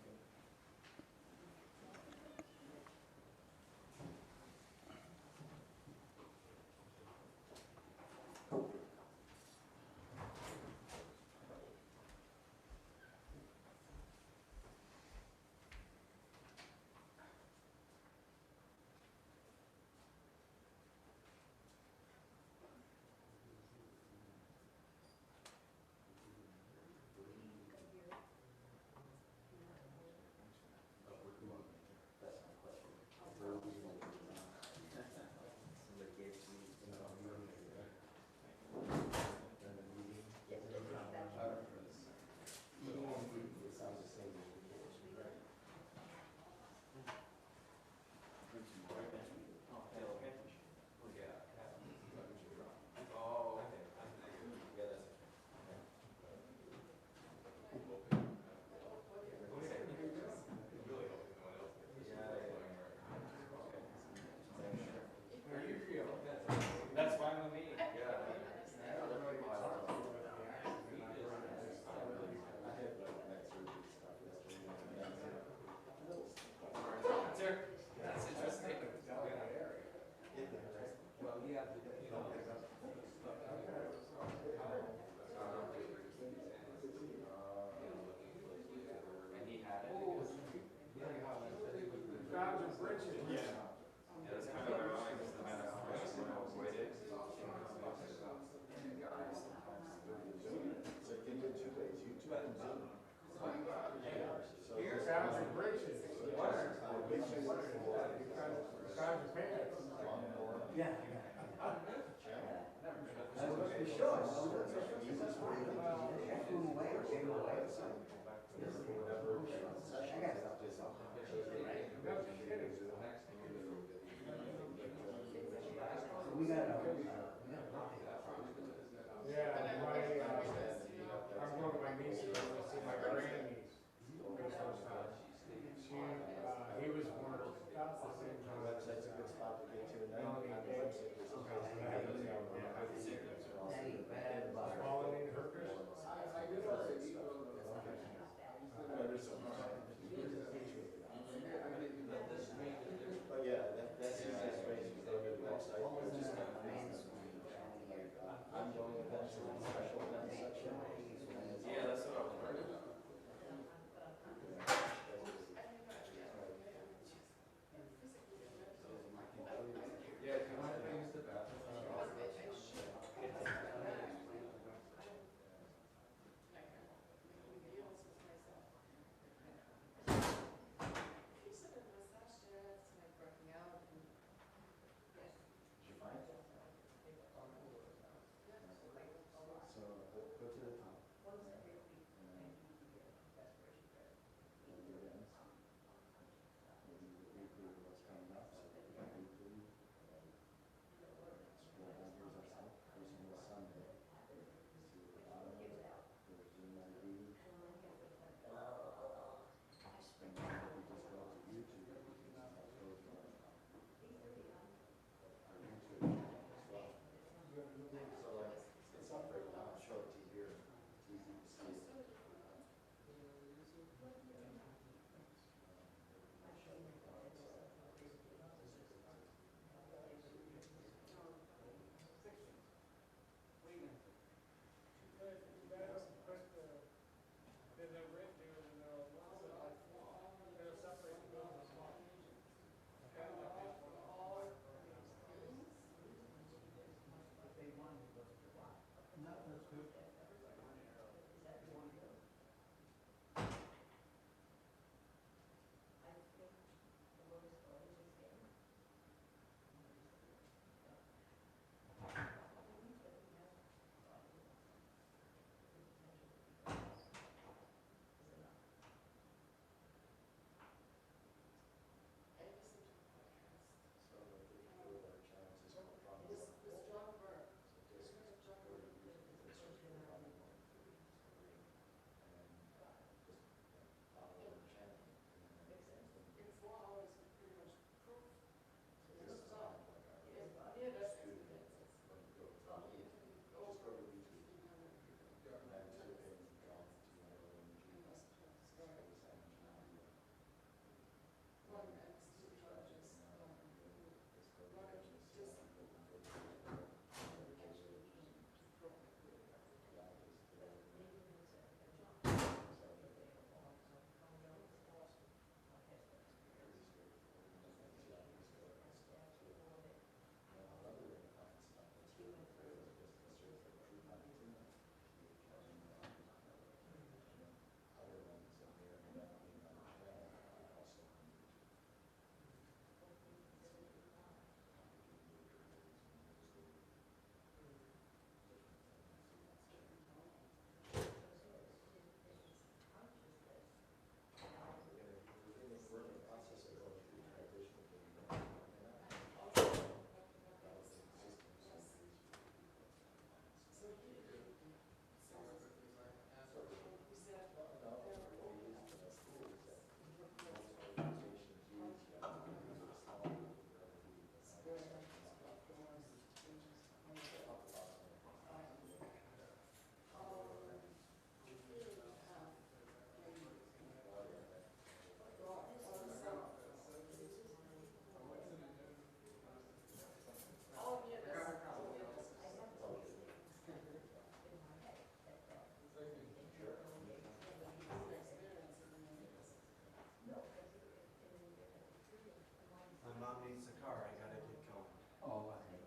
needs the car, I gotta get going. Oh, okay.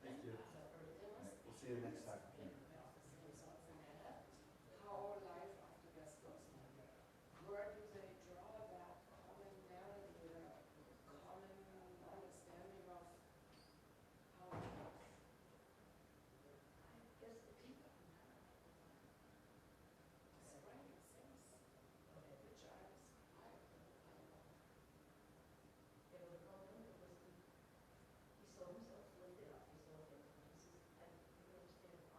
Thank you. We'll see you next time. How life after death goes. Where do they draw that common narrative, common understanding of how it goes? Guess the people. Surrounding things, which are inspired. They were called him because he saw himself lived it up. He saw it. I don't understand.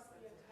across the entire